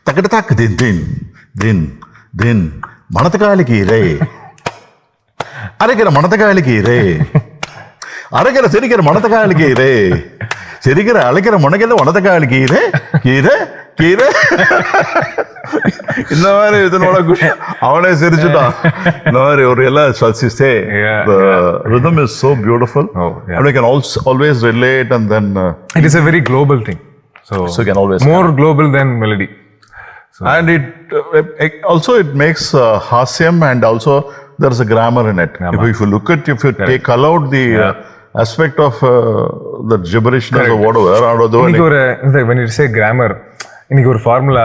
தக்கிட்ட தாக்கு தின் தின் தின் தின் மணத்தக்காளி கீரை, அரைக்கிற மணத்தக்காளி கீரை, அரைக்கிற சிரிக்கிற மணத்தக்காளி கீரை, சிரிக்கிற அழைக்கிற முனைக்கிற மணத்தக்காளி கீரை கீரை கீரை. இந்த மாதிரி இதனோட அவனே சிரிச்சுட்டான். இந்த மாதிரி ஒரு எல்லாம் the rhythm is so beautiful. And we can also always relate, and then it is a very global thing. So you can always more global than melody. So, and it also it makes hasyam, and also there is a grammar in it. If you look at, if you take out the aspect of the gibberishness or whatever. When you say grammar, இன்னைக்கு ஒரு formula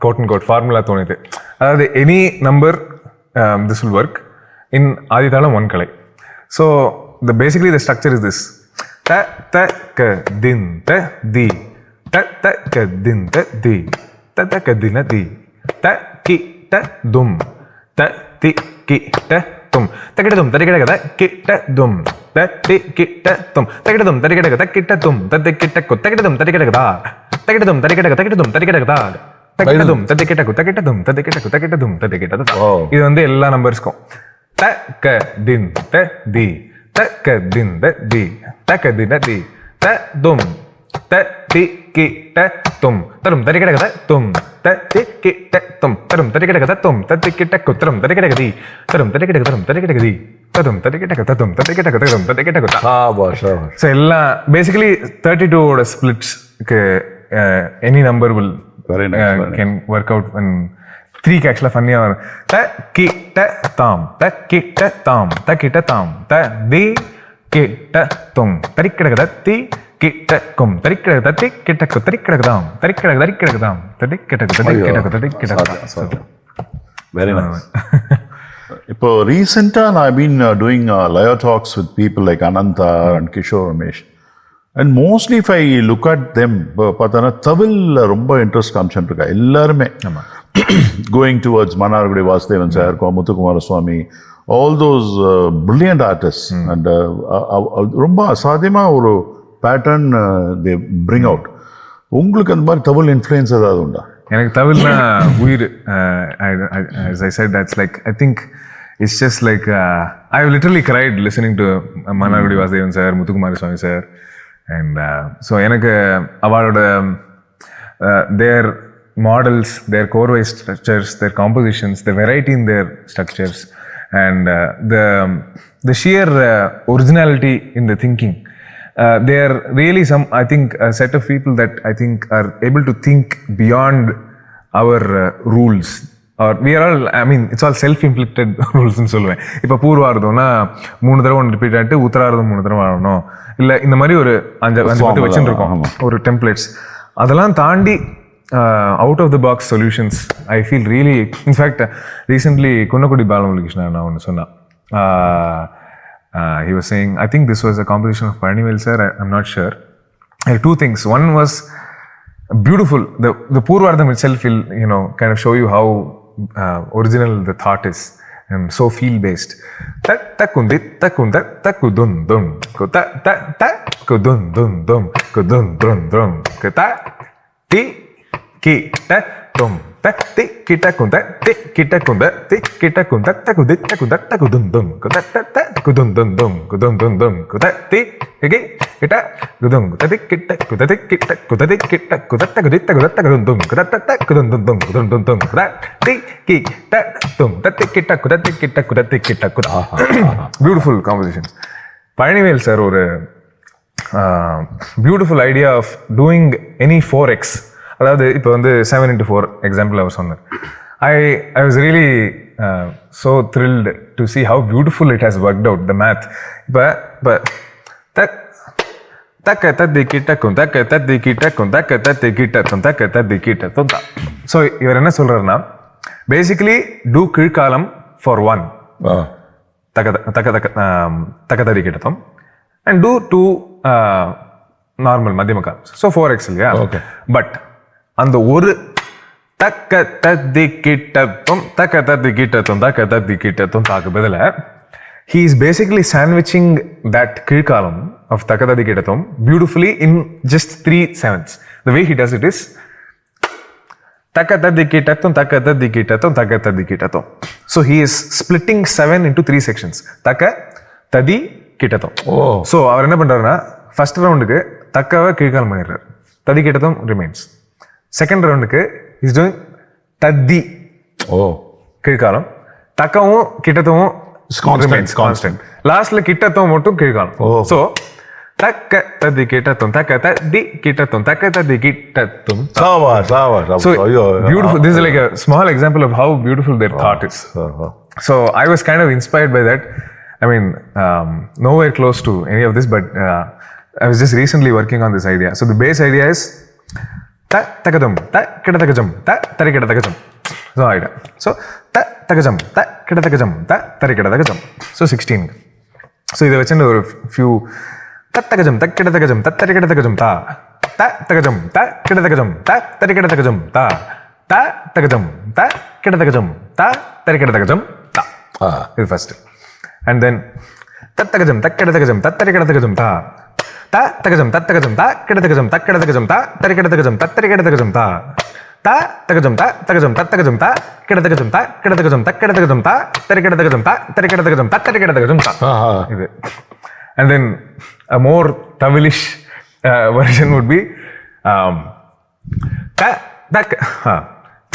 code and code formula தோணுது. அதாவது any number this will work in ஆதிதாளம் one கலை. So basically the structure is this: த த க தின் த தி த த க தின் த தி த த க தின தி த கி ட தும் த தி கி ட தும் த கிட்ட தும் த கிட்ட கத கி ட தும் தி கிட்ட தும் தக்கிடதும் தரிக்கிடக தக்கிட்டதும் தத்தி கிட்டக்கு தக்கிடதும் தரிக்கிடகதா தக்கிடதும் தரிக்கிடக தக்கிடதும் தரிக்கிடகதா தக்கிடதும் தத்தி கிட்டக்கு தக்கிட்டதும் தத்தி கிட்டக்கு தக்கிட்டதும் தத்தி கிட்டதா. இது வந்து எல்லா நம்பர்ஸ்க்கும் தக்க தின் த தி தக்க தின் த தி தக்க தின் தி த தும் த தி கிட்ட தும் தரும் தரிக்கிடகத தும் தி கிட்ட தும் தரும் தரிக்கிடகத தும் தத்தி கிட்டக்கு தரும் தரிக்கிடகதி தரும் தரிக்கிடக தரும் தரிக்கிடகதி தரும் தரிக்கிடக தத்தும் தரிக்கிடக தரும் தரிக்கிடக ஸோ எல்லாம் பேசிக்கலி 32 ஓட ஸ்பிளிட்ஸ்க்கு any number will can work out and 3 ஆக்சுவலாக ஃபன்னியாக வரும். த கிட்ட தாம் த கிட்ட தாம் த கிட்ட தாம் த தி கிட்ட தும் தரிக்கிடக தத்தி கிட்டக்கும் தரிக்கிடக தத்தி கிட்டக்கு தரிக்கிடகதாம் தரிக்கிடக தரிக்கிடகதாம் தரிக்கிடக தரிக்கிடக தரிக்கிடக. Very nice. இப்போ ரீசெண்டாக நான் been doing Laya Talks with people like Ananta and Kishore Ramesh. And mostly if I look at them, பார்த்தோன்னா தமிழில் ரொம்ப இன்ட்ரெஸ்ட் காமிச்சுட்டு இருக்கா எல்லாருமே. Going towards Manargudi Vasudevan sir, Muthukumara Swami, all those brilliant artists. And ரொம்ப அசாத்தியமாக ஒரு pattern they bring out. உங்களுக்கு அந்த மாதிரி தமிழ் இன்ஃப்ளூயன்ஸ் ஏதாவது உண்டா? எனக்கு தமிழ்னா உயிர். As I said, that's like, I think it's just like, I've literally cried listening to Manargudi Vasudevan sir, Muthukumara Swami sir. And so எனக்கு அவளோட their models, their core-wise structures, their compositions, the variety in their structures, and the sheer originality in the thinking. They are really some, I think, a set of people that I think are able to think beyond our rules. Or we are all, I mean, it's all self-inflicted rules ன்னு சொல்லுவேன். இப்போ பூர்வார்த்தம்னா 3 தடவை ஒன்று repeat ஆகிட்டு உத்தரார்த்தம் 3 தடவை ஆகணும், இல்லை இந்த மாதிரி ஒரு 5 வச்சுட்டு இருக்கோம் ஒரு டெம்ப்ளேட்ஸ். அதெல்லாம் தாண்டி out of the box solutions, I feel really, in fact, recently Kunnakudi Balamulikrishna நான் ஒன்று சொன்னான். He was saying, I think this was a composition of Parnivel sir, I'm not sure. There are 2 things. One was beautiful. The Purvardham itself will, you know, kind of show you how original the thought is and so feel based. Takundi takunda takudun dum ta ta ta kudun dum dum kudun drum drum ta ti ki ta dum ta ti kita kunda ti kita kunda ti kita kunda takudit takunda takudun dum ta ta ta kudun dum dum kudun dum dum ta ti ki kita kudun ta ti kita kuda ti kita kuda ti kita kuda takudit takudun takudun dum ta ta kudun dum dum kudun dum dum ta ti ki ta dum ta ti kita kuda ti kita kuda ti kita kuda. Beautiful compositions. Parnivel sir ஒரு beautiful idea of doing any 4x. அதாவது இப்போ வந்து 7x4 example அவர் சொன்னார். I was really so thrilled to see how beautiful it has worked out, the math. இப்போ தக்க தத்தி கிட்டக்கும் தக்க தத்தி கிட்டக்கும் தக்க தத்தி கிட்டக்கும் தக்க தத்தி கிட்டக்கும் தான். ஸோ இவர் என்ன சொல்றாருன்னா, பேசிக்கலி டூ கீழ்காலம் ஃபார் 1 தக்க தத்தி கிட்டத்தும் அண்ட் டூ 2 நார்மல் மத்தியம காலம். ஸோ 4x இல்லையா? ஓகே. பட் அந்த ஒரு தக்க தத்தி கிட்டத்தும் தக்க தத்தி கிட்டத்தும் தக்க தத்தி கிட்டத்தும் தாக்கு பதில he is basically sandwiching that கீழ்காலம் of தக்க தத்தி கிட்டத்தும் beautifully in just 3 7s. The way he does it is தக்க தத்தி கிட்டத்தும் தக்க தத்தி கிட்டத்தும் தக்க தத்தி கிட்டத்தும். So he is splitting 7 into 3 sections. தக்க ததி கிட்டத்தும். ஸோ அவர் என்ன பண்றாருன்னா, ஃபர்ஸ்ட் ரவுண்டுக்கு தக்கவை கீழ்காலம் பண்ணிடுறாரு, ததி கிட்டத்தும் ரிமைன்ஸ். செகண்ட் ரவுண்டுக்கு இஸ் டூயிங் தத்தி கீழ்காலம், தக்கவும் கிட்டத்தும் கான்ஸ்டன்ட், லாஸ்ட்ல கிட்டத்தும் மட்டும் கீழ்காலம். ஸோ தக்க தத்தி கிட்டத்தும் தக்க தத்தி கிட்டத்தும் தக்க தத்தி கிட்டத்தும். So beautiful. This is like a small example of how beautiful their thought is. So I was kind of inspired by that. I mean, nowhere close to any of this, but I was just recently working on this idea. So the base idea is ta takadum ta kidatakajam ta tarikidatakajam. So idea. So ta takajam ta kidatakajam ta tarikidatakajam. So 16. So இதை வச்சு ஒரு few ta takajam ta kidatakajam ta tarikidatakajam ta ta takajam ta kidatakajam ta tarikidatakajam ta ta takajam ta kidatakajam ta tarikidatakajam ta. This is first. And then தத்தகஜம் தக்கெடதகஜம் தத்தரிகடதகஜம் தா த தகஜம் தத்தகஜம் தா கிடதகஜம் தக்கெடதகஜம் தா தரிகடதகஜம் தத்தரிகடதகஜம் தா த தகஜம் த தகஜம் தத்தகஜம் தா கிடதகஜம் தா கிடதகஜம் தக்கெடதகஜம் தா தரிகடதகஜம் தா தரிகடதகஜம் தத்தரிகடதகஜம் தா. இது. And then a more Tamilish version would be ta tak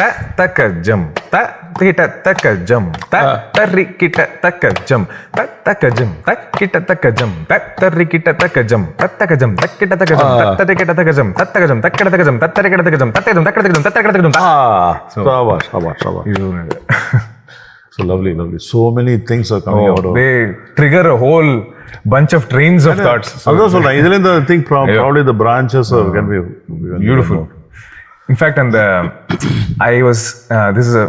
ta takajam ta kita takajam ta tari kita takajam ta takajam ta kita takajam ta tari kita takajam ta takajam ta kita takajam ta tari kita takajam ta takajam ta kita takajam ta tari kita takajam ta takajam ta kita takajam ta tari kita takajam ta. Shabash. So lovely. So many things are coming out of. They trigger a whole bunch of trains of thoughts. That's all right. I think probably the branches can be beautiful. In fact, and I was. This is a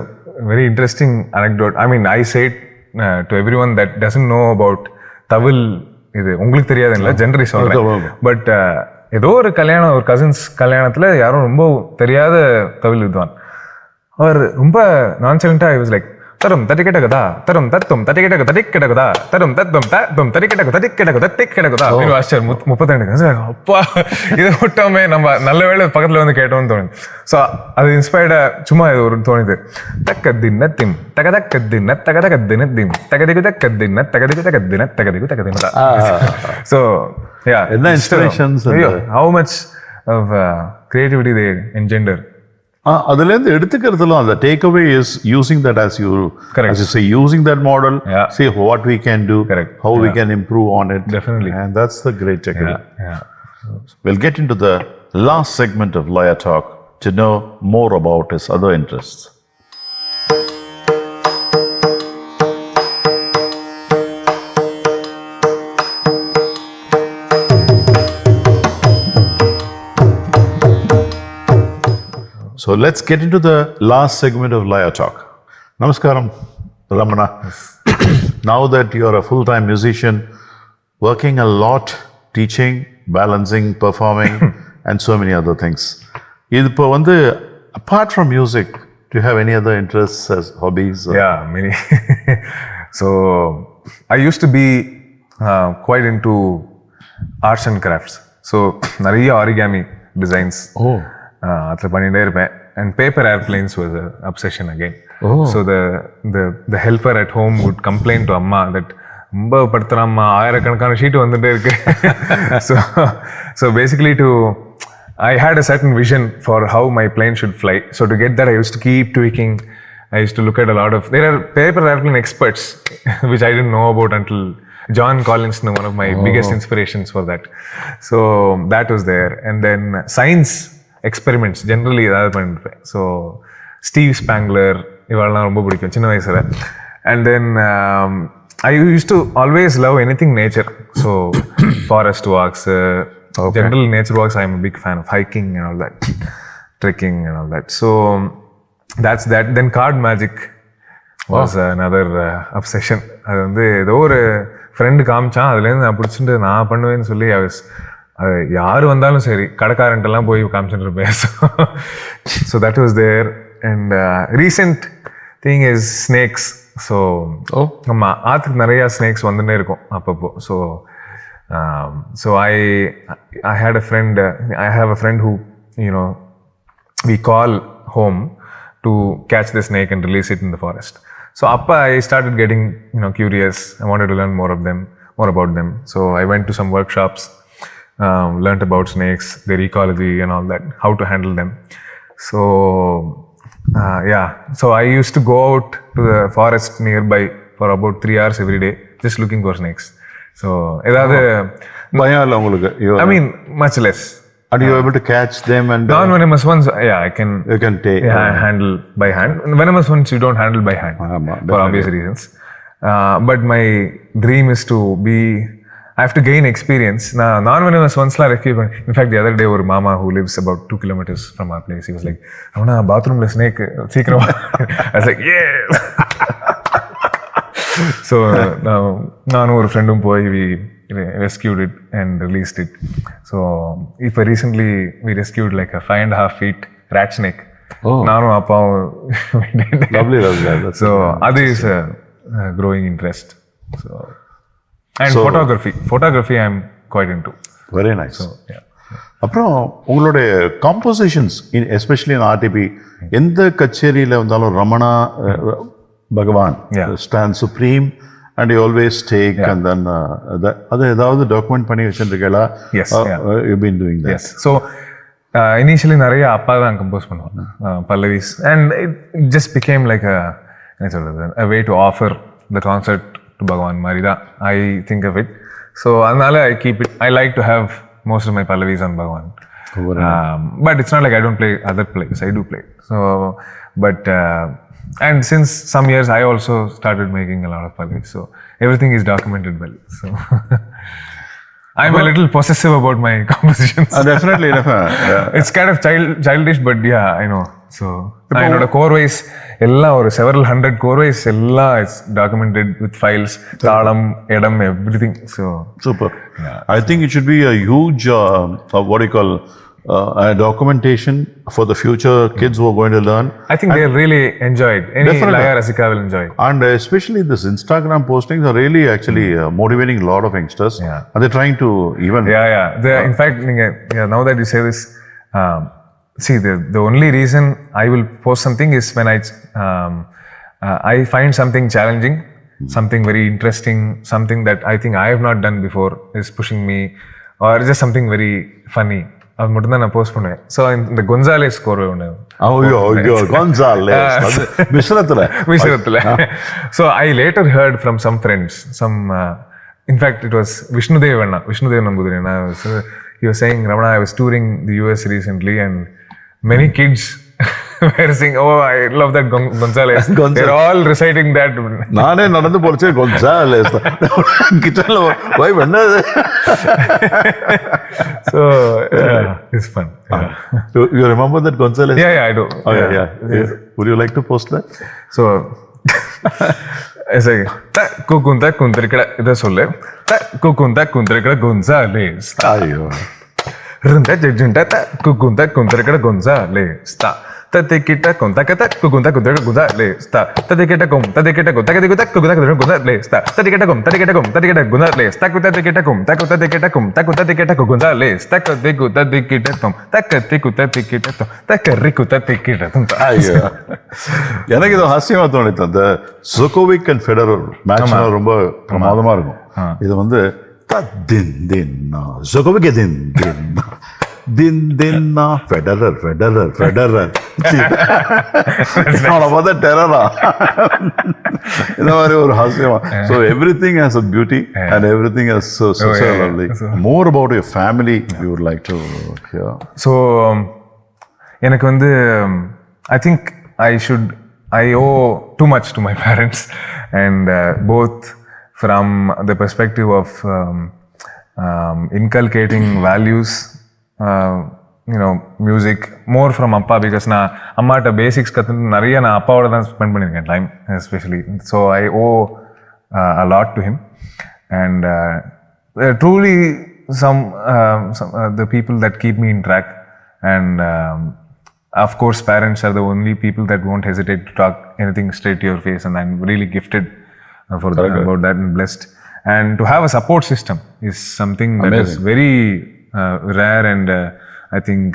very interesting anecdote. I mean, I say it to everyone that doesn't know about Tamil. இது உங்களுக்கு தெரியாதுல்ல, generally சொல்றேன். But ஏதோ ஒரு கல்யாணம், ஒரு cousins கல்யாணத்துல யாரும் ரொம்ப தெரியாத தமிழ் வித்வான், அவர் ரொம்ப நான்செலண்டா ஐ வாஸ் லைக் தரும் தட்டிக்கிட்டகதா தரும் தத்தும் தட்டிக்கிட்டக தட்டிக்கிட்டகதா தரும் தத்தும் தத்தும் தட்டிக்கிட்டக தட்டிக்கிட்டக தட்டிக்கிட்டகதா அப்படின்னு வாசிச்சார். 32 அப்பா இதை விட்டோமே, நம்ம நல்ல வேளை பக்கத்துல வந்து கேட்டோம்னு தோணுது. ஸோ அது இன்ஸ்பயர்டா சும்மா இது ஒரு தோணுது. தக்கத்தின் திம் தகதக்கத்தின் தகதகத்தின் திம் தகதிகு தக்கத்தின் தகதிகு தகத்தின தகதிகு தகதின. ஸோ யா, என்ன inspirations, how much of creativity they engender. அதுலேருந்து எடுத்துக்கிறதுலாம் அந்த take away is using that as you say, using that model, see what we can do, how we can improve on it. Definitely. And that's the great takeaway. We'll get into the last segment of Laya Talk to know more about his other interests. So let's get into the last segment of Laya Talk. Namaskaram, Ramana. Now that you're a full-time musician, working a lot, teaching, balancing, performing, and so many other things. இப்போ வந்து, apart from music, do you have any other interests as hobbies? Yeah, many. So I used to be quite into arts and crafts. So நிறைய origami designs. அதில் பண்ணிகிட்டே இருப்பேன். And paper airplanes was a obsession again. So the helper at home would complaint to அம்மா that ரொம்ப படுத்துறாம்மா, ஆயிரக்கணக்கான sheet வந்துட்டே இருக்கு. So basically I had a certain vision for how my plane should fly. So to get that, I used to keep tweaking. I used to look at a lot of... There are paper airplane experts, which I didn't know about until John Collins, one of my biggest inspirations for that. So that was there. And then science experiments generally ஏதாவது பண்ணிருப்பேன். So Steve ஸ்பேங்லர் இவெல்லாம் ரொம்ப பிடிக்கும் சின்ன வயசில். And then I use to always love anything nature. So forest walks, general nature walks, I am a big fan of hiking and all that, trekking and all that. So that's that. Then card magic was another obsession. அது வந்து ஏதோ ஒரு friend காமிச்சான், அதுலேருந்து நான் பிடிச்சிட்டு நான் பண்ணுவேன்னு சொல்லி அது யார் வந்தாலும் சரி கடைக்காரன்ட்டெல்லாம் போய் காமிச்சுட்டு இருப்பேன். So that was there. And recent thing is snakes. So ஆமாம், ஆற்றுக்கு நிறையா ஸ்னேக்ஸ் வந்துட்டே இருக்கும் அப்பப்போ. So I had a friend, I have a friend who we call home to catch the snake and release it in the forest. So appa I started getting curious. I wanted to learn more about them. So I went to some workshops, learned about snakes, their ecology and all that, how to handle them. So so I used to go out to the forest nearby for about 3 hours every day just looking for snakes. So edavadhu bayam illa ungalku? I mean much less. Are you able to catch them? And non-venomous ones, I can. You can take. Handle by hand. Venomous ones you don't handle by hand for obvious reasons. But my dream is to be. I have to gain experience. Non-venomous ones la rescue. In fact, the other day, ஒரு மாமா who lives about 2 kilometers from our place, he was like, "Avana bathroom la snake சீக்கிரமா." I was like, "Yeah." So நானும் ஒரு ஃப்ரெண்டும் போய் we rescued it and released it. So if recently we rescued like a 5.5 feet rat snake. நானும் அப்பாவும். Lovely. So that is a growing interest. So And photography I'm quite into. Very nice. So yeah. அப்புறம் உங்களுடைய compositions especially in RTB எந்த கச்சேரியில் வந்தாலும் Ramana Bhagavan stand supreme and you always take and then அது ஏதாவது document பண்ணி வச்சுருக்கீங்களா? You been doing that. So initially நிறைய அப்பா தான் கம்போஸ் பண்ணுவாங்க பல்லவிஸ், and it just became like என்ன சொல்கிறது, a way to offer the concert to பகவான் மாதிரி தான் I think of it. So அதனால I keep it, I like to have most of my pallavis on Bhagwan. But it's not like I don't play other plays, I do play. So but and since some years I also started making a lot of pallavis, so everything is documented well. So I'm a little possessive about my compositions. Definitely. Yeah. It's kind of childish, but yeah, I know. So என்னோட கோர்வைஸ் எல்லாம் ஒரு several hundred கோர்வைஸ் எல்லாம் it's documented with files, தாளம், இடம், everything. So super. I think it should be a huge what do you call documentation for the future kids who are going to learn. I think they'll really enjoy it. Any Laya Rasika will enjoy it. And especially this Instagram postings are really actually motivating a lot of youngsters. Yeah. And they're trying to even... In fact, now that you say this, see, the only reason I will post something is when I find something challenging, something very interesting, something that I think I have not done before is pushing me, or just something very funny. அது மட்டும் தான் நான் post பண்ணுவேன். So இந்த Gonzales கோர்வை ஒன்று, மிஸ்ரத்தில். So I later heard from some friends, in fact it was Vishnudev Namboothiri. He was saying, Ramana, I was touring the US recently and many kids were saying, oh, I love that Gonzales. They're all reciting that. நானே நடந்து போறச்சே Gonzales. கிச்சன்ல போய் பண்ணது. So it's fun. You remember that Gonzales? Yeah, I do. Oh, yeah. Would you like to post that? So குக்குந்தா குந்திருக்கிற இதை சொல்லு, குக்குந்தா குந்திருக்கிற Gonzales. ஐயோ, ருந்தா ஜெஜுண்டா குக்குந்தா குந்திருக்கிற Gonzales. தத்திக்கிட்ட கொந்தக்கத்த குக்குந்தா குந்திருக்கிற Gonzales. தத்திக்கிட்ட கும் தத்திக்கிட்ட கும் தக்கதிக்குத்த குக்குந்தா குந்திருக்கிற Gonzales. தத்திக்கிட்ட கும் தத்திக்கிட்ட கும் தத்திக்கிட்ட Gonzales. தக்குத்தத்திக்கிட்ட கும் தக்குத்தத்திக்கிட்ட கும் தக்குத்தத்திக்கிட்ட Gonzales. தக்கதிக்குத்தத்திக்கிட்ட கும் தக்கதிக்குத்தத்திக்கிட்ட கும் தக்கரிக்குத்தத்திக்கிட்ட கும். ஐயோ, எனக்கு இது ஹாஸ்யமா தோணித்து. அந்த ஜோகோவிக் அண்ட் ஃபெடரர் மேட்ச் ரொம்ப பிரமாதமா இருக்கும். இது வந்து தின் தின்னா ஜோகோவிக் தின் தின்னா தின் தின்னா ஃபெடரர் ஃபெடரர் ஃபெடரர் பார்த்தா டெரரா, இந்த மாதிரி ஒரு ஹாஸ்யமா. So everything has a beauty and everything has so lovely. More about your family you would like to hear. So எனக்கு வந்து I think I owe too much to my parents, and both from the perspective of inculcating values, music, more from appa, because நான் அம்மாட்ட basics கற்றுட்டு நிறைய நான் அப்பாவோட தான் spend பண்ணியிருக்கேன் time especially. So I owe a lot to him, and truly some the people that keep me in track, and of course parents are the only people that won't hesitate to talk anything straight to your face, and I'm really gifted about that and blessed. And to have a support system is something that is very rare, and I think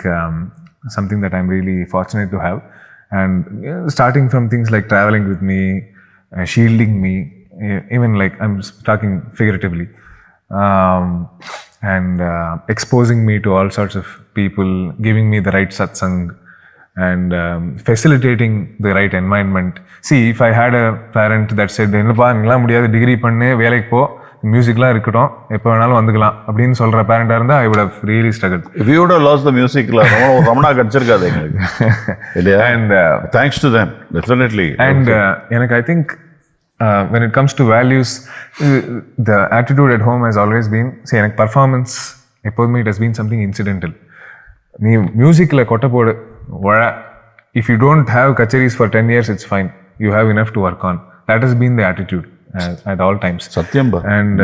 something that I'm really fortunate to have. And starting from things like traveling with me, shielding me, even like I'm talking figuratively, and exposing me to all sorts of people, giving me the right satsang, and facilitating the right environment. See, if I had a parent that said, என்னப்பா நீங்களாம் முடியாது, degree பண்ணு, வேலைக்கு போ, மியூசிக்லாம் இருக்கட்டும், எப்போ வேணாலும் வந்துக்கலாம் அப்படின்னு சொல்கிற பேரண்டாக இருந்தால் I would have really struggled. If you would have lost the music, Ramana கிடைச்சிருக்காது எங்களுக்கு இல்லையா? And thanks to them, definitely. And எனக்கு I think when it comes to values, the attitude at home has always been, see, எனக்கு performance எப்போதுமே it has been something incidental. நீ மியூசிக்கில் கொட்டை போடு, if you don't have kacheris for 10 years, it's fine. You have enough to work on. That has been the attitude at all times. Satyamba. And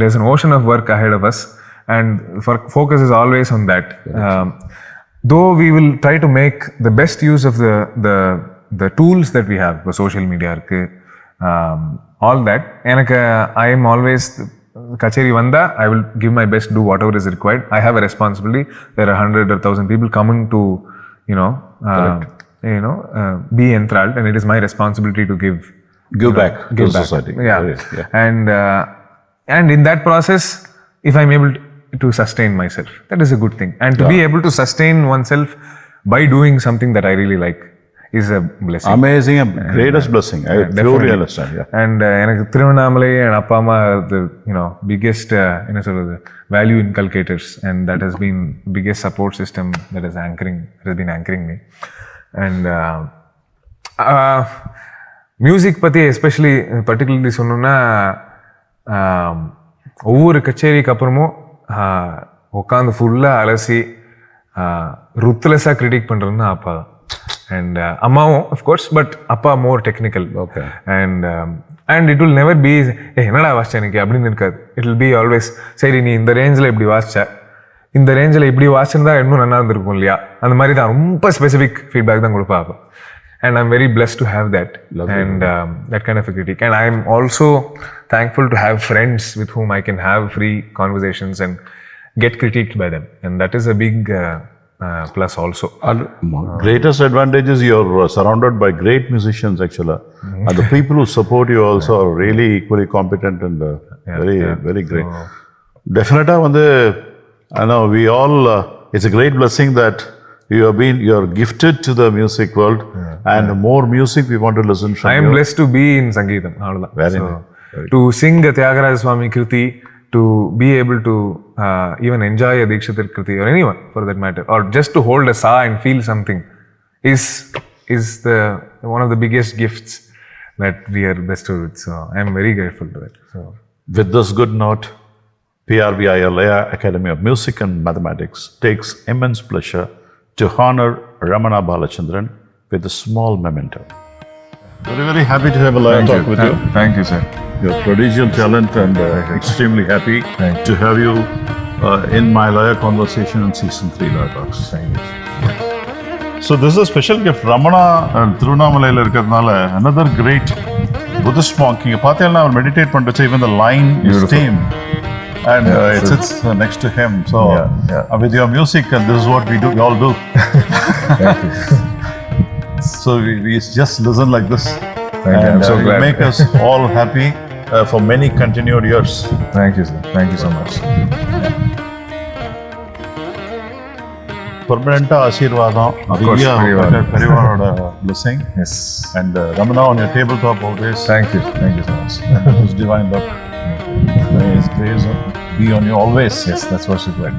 there's an ocean of work ahead of us, and focus is always on that. Though we will try to make the best use of the tools that we have. Social media irukku, all that. எனக்கு I am always கச்சேரி வந்தா I will give my best, do whatever is required. I have a responsibility. There are 100 or 1,000 people coming to be enthralled, and it is my responsibility to give back to society. Yeah. And in that process, if I'm able to sustain myself, that is a good thing. And to be able to sustain oneself by doing something that I really like is a blessing. Amazing, a greatest blessing. I truly understand. Yeah. And எனக்கு Tiruvannamalai and அப்பா அம்மா the biggest என்ன சொல்றது value inculcators, and that has been biggest support system that has been anchoring me. And music பற்றி especially particularly சொன்னோன்னா ஒவ்வொரு கச்சேரிக்கு அப்புறமும் உட்காந்து ஃபுல்லாக அலசி ருத்லெஸ்ஸாக கிரிட்டிக் பண்ணுறதுன்னா அப்பா தான். அண்ட் அம்மாவும் அஃப்கோர்ஸ், பட் அப்பா மோர் technical. Okay. And it will never be என்னடா வாசிச்ச எனக்கு அப்படின்னு இருக்காது. இட் வில் பி ஆல்வேஸ் சரி நீ இந்த ரேஞ்சில் இப்படி வாசிச்ச, இந்த ரேஞ்சில் இப்படி வாசிச்சிருந்தா இன்னும் நல்லா இருந்திருக்கும் இல்லையா, அந்த மாதிரி தான் ரொம்ப ஸ்பெசிஃபிக் ஃபீட்பேக் தான் கொடுப்பா அப்பா. And I'm very blessed to have that. Lovely. And that kind of a critique. And I'm also thankful to have friends with whom I can have free conversations and get critiqued by them. And that is a big plus also. Greatest advantage is you're surrounded by great musicians actually. And the people who support you also are really equally competent and very great. Definitely, I know we all, it's a great blessing that you're gifted to the music world, and more music we want to listen from you. I am blessed to be in Sangeetam. Very so, nice. To sing a Tyagaraja Swami Kriti, to be able to even enjoy a Dikshitar Kriti, or anyone for that matter, or just to hold a sa and feel something is one of the biggest gifts that we are bestowed with. So I am very grateful to that. So with this good note, PRV Iyer Laya Academy of Music and Mathematics takes immense pleasure to honor Ramana Balachandhran with a small memento. Very happy to have a Laya Talk with you. Thank you, sir. You're prodigious talent, and extremely happy to have you in my Laya conversation in season 3 Laya Talks. Thank you. So this is a special gift. Ramana and Tiruvannamalai irukradnala another great Buddhist monk. You paathelna avar meditate panduchu, even the line is same. And it sits next to him. So with your music, and this is what we all do. Thank you. So we just listen like this. Thank you. I'm so glad. You make us all happy for many continued years. Thank you, sir. Thank you so much. Permanent Ashirvadam. Of course, Parivaroda blessing. Yes. And Ramana on your tabletop always. Thank you. Thank you so much. His divine love. May His grace be on you always. Yes, that's what she said.